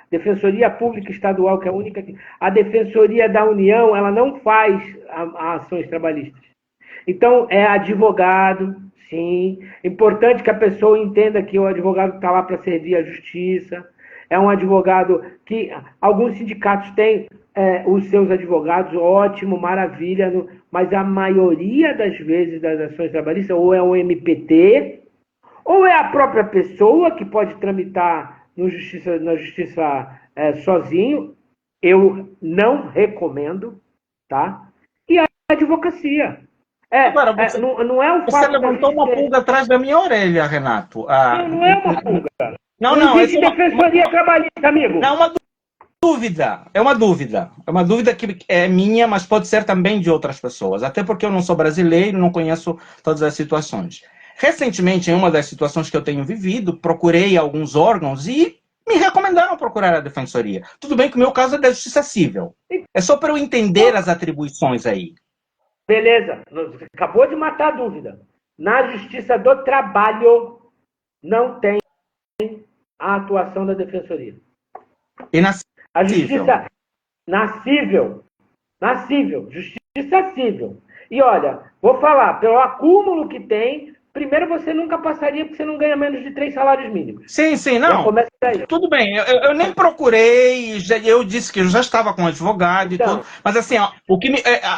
Defensoria Pública Estadual, que é a única que... A Defensoria da União, ela não faz ações trabalhistas. Então, é advogado, sim. Importante que a pessoa entenda que o advogado está lá para servir a justiça. É um advogado que... Alguns sindicatos têm os seus advogados, ótimo, maravilha, mas a maioria das vezes das ações trabalhistas ou é o MPT, ou é a própria pessoa que pode tramitar na justiça sozinho. Eu não recomendo, tá? E a advocacia. Agora, não é o fato... Você levantou uma pulga atrás da minha orelha, Renato. Não é uma pulga. Não existe defensoria trabalhista, amigo. Não, uma dúvida. É uma dúvida. É uma dúvida que é minha, mas pode ser também de outras pessoas. Até porque eu não sou brasileiro, não conheço todas as situações. Recentemente, em uma das situações que eu tenho vivido, procurei alguns órgãos e me recomendaram procurar a defensoria. Tudo bem que o meu caso é da justiça civil. É só para eu entender as atribuições aí. Beleza. Acabou de matar a dúvida. Na justiça do trabalho não tem a atuação da defensoria. E na a justiça civil? Na civil. Justiça civil. E olha, vou falar, pelo acúmulo que tem, primeiro você nunca passaria porque você não ganha menos de 3 salários mínimos. Sim, não. Tudo bem, eu nem procurei, eu disse que eu já estava com advogado e tudo. Mas assim, ó,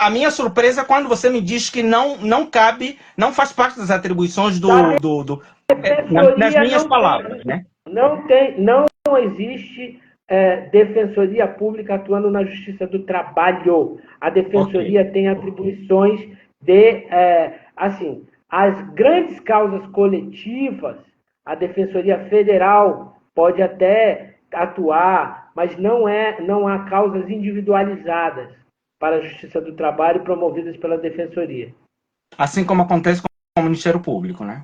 a minha surpresa é quando você me diz que não cabe, não faz parte das atribuições nas minhas palavras, né? Não existe defensoria pública atuando na justiça do trabalho. A defensoria tem atribuições de, assim, as grandes causas coletivas, a Defensoria Federal pode até atuar, mas não há causas individualizadas para a Justiça do Trabalho promovidas pela Defensoria. Assim como acontece com o Ministério Público, né?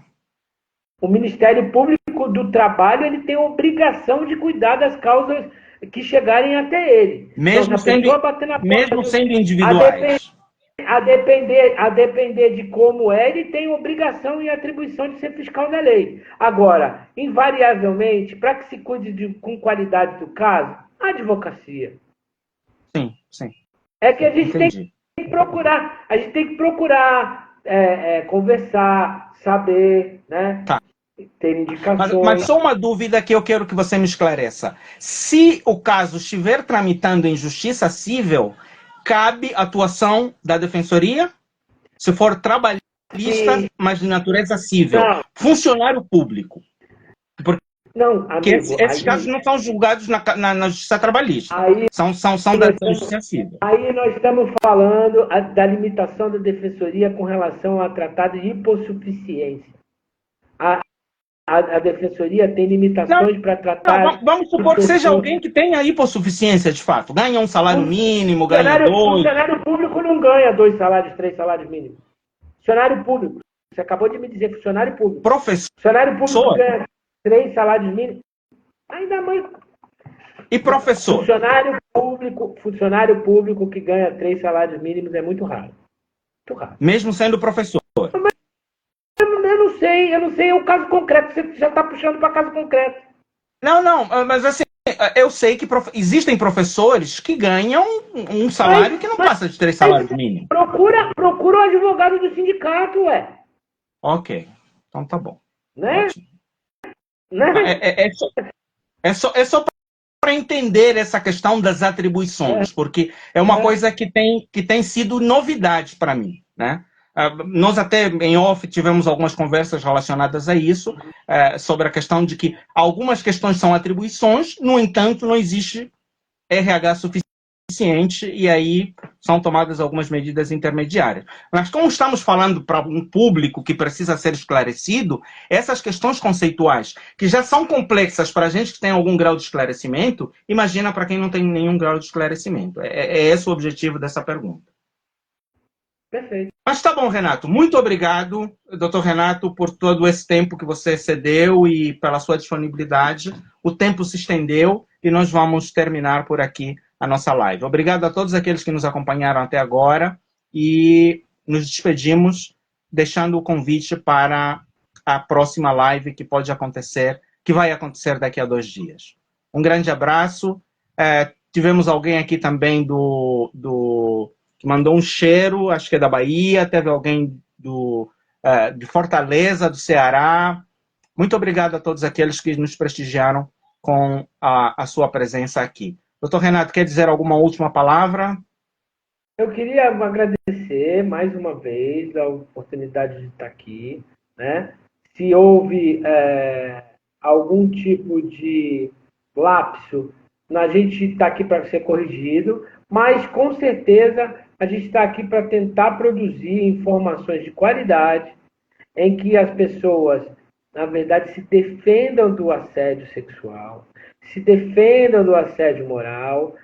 O Ministério Público do Trabalho ele tem a obrigação de cuidar das causas que chegarem até ele. Mesmo sendo individuais. A depender de como ele tem obrigação e atribuição de ser fiscal da lei. Agora, invariavelmente, para que se cuide com qualidade do caso, a advocacia. sim. É que a gente tem que procurar, conversar, saber, né? Tá. Ter indicações. Mas só uma dúvida que eu quero que você me esclareça. Se o caso estiver tramitando em justiça civil, cabe atuação da defensoria? Se for trabalhista, Sim. mas de natureza civil, Não. Funcionário público. Não, amigo, esses casos não são julgados na justiça trabalhista. São da justiça civil. Aí nós estamos falando da limitação da defensoria com relação a tratado de hipossuficiência. A defensoria tem limitações para tratar... Vamos supor que seja alguém que tenha hipossuficiência, de fato. Ganha um salário mínimo, ganha 2. Funcionário público não ganha 2 salários, 3 salários mínimos. Funcionário público. Você acabou de me dizer, funcionário público. Professor. Funcionário público ganha 3 salários mínimos. Ainda mais... E professor? Funcionário público que ganha 3 salários mínimos é muito raro. Muito raro. Mesmo sendo professor? Eu não sei, é o caso concreto. Você já está puxando para caso concreto. Não, mas assim, eu sei que existem professores que ganham um salário que não passa de 3 salários mínimos. Procura o advogado do sindicato, ué. Ok, então tá bom. Né? É só para entender essa questão das atribuições, porque é uma coisa que tem sido novidade para mim, né? Nós até em off tivemos algumas conversas relacionadas a isso, sobre a questão de que algumas questões são atribuições, no entanto, não existe RH suficiente e aí são tomadas algumas medidas intermediárias. Mas como estamos falando para um público que precisa ser esclarecido, essas questões conceituais, que já são complexas para a gente que tem algum grau de esclarecimento, imagina para quem não tem nenhum grau de esclarecimento. É esse o objetivo dessa pergunta. Perfeito. Mas tá bom, Renato. Muito obrigado, doutor Renato, por todo esse tempo que você cedeu e pela sua disponibilidade. O tempo se estendeu e nós vamos terminar por aqui a nossa live. Obrigado a todos aqueles que nos acompanharam até agora e nos despedimos deixando o convite para a próxima live que vai acontecer daqui a 2 dias. Um grande abraço. Tivemos alguém aqui também que mandou um cheiro, acho que é da Bahia, teve alguém de Fortaleza, do Ceará. Muito obrigado a todos aqueles que nos prestigiaram com a sua presença aqui. Doutor Renato, quer dizer alguma última palavra? Eu queria agradecer mais uma vez a oportunidade de estar aqui, né? Se houve algum tipo de lapso, a gente está aqui para ser corrigido, mas com certeza a gente está aqui para tentar produzir informações de qualidade em que as pessoas, na verdade, se defendam do assédio sexual, se defendam do assédio moral,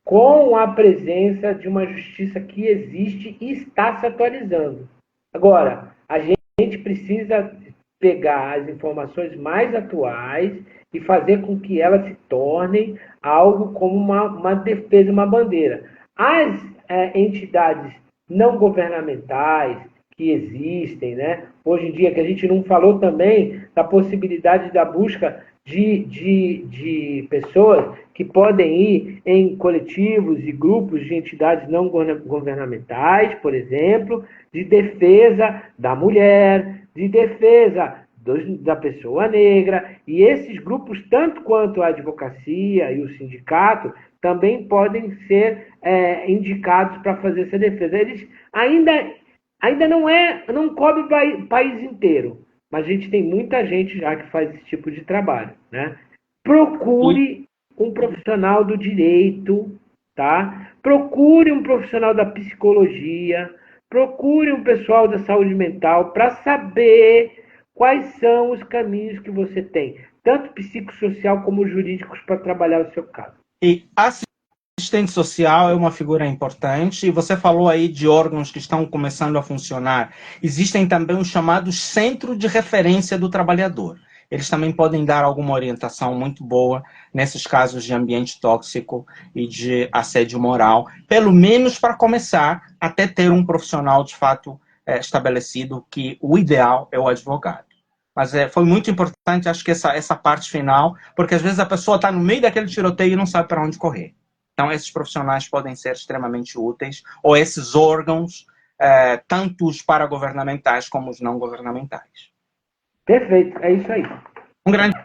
com a presença de uma justiça que existe e está se atualizando. Agora, a gente precisa pegar as informações mais atuais e fazer com que elas se tornem algo como uma defesa, uma bandeira. As entidades não governamentais que existem, né? Hoje em dia, que a gente não falou também da possibilidade da busca de pessoas que podem ir em coletivos e grupos de entidades não governamentais, por exemplo, de defesa da mulher, de defesa da pessoa negra, e esses grupos, tanto quanto a advocacia e o sindicato, também podem ser indicados para fazer essa defesa. Eles ainda não cobre o país inteiro, mas a gente tem muita gente já que faz esse tipo de trabalho, né? Procure um profissional do direito, tá? Procure um profissional da psicologia, procure um pessoal da saúde mental para saber quais são os caminhos que você tem, tanto psicossocial como jurídicos, para trabalhar o seu caso. E assistente social é uma figura importante, e você falou aí de órgãos que estão começando a funcionar. Existem também os chamados Centros de Referência do Trabalhador. Eles também podem dar alguma orientação muito boa nesses casos de ambiente tóxico e de assédio moral, pelo menos para começar, até ter um profissional de fato estabelecido, que o ideal é o advogado. Mas foi muito importante, acho que essa parte final, porque às vezes a pessoa está no meio daquele tiroteio e não sabe para onde correr. Então, esses profissionais podem ser extremamente úteis, ou esses órgãos, tanto os paragovernamentais como os não governamentais. Perfeito, é isso aí. Um grande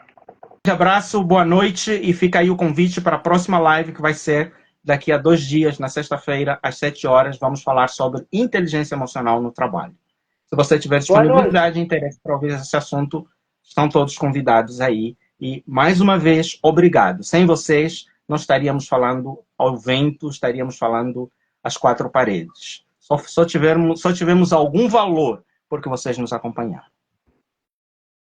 abraço, boa noite, e fica aí o convite para a próxima live, que vai ser daqui a 2 dias, na sexta-feira, às 7 horas, vamos falar sobre inteligência emocional no trabalho. Se você tiver disponibilidade e interesse para ouvir esse assunto, estão todos convidados aí. E, mais uma vez, obrigado. Sem vocês, nós estaríamos falando ao vento, estaríamos falando às 4 paredes. Só tivemos algum valor porque vocês nos acompanharam.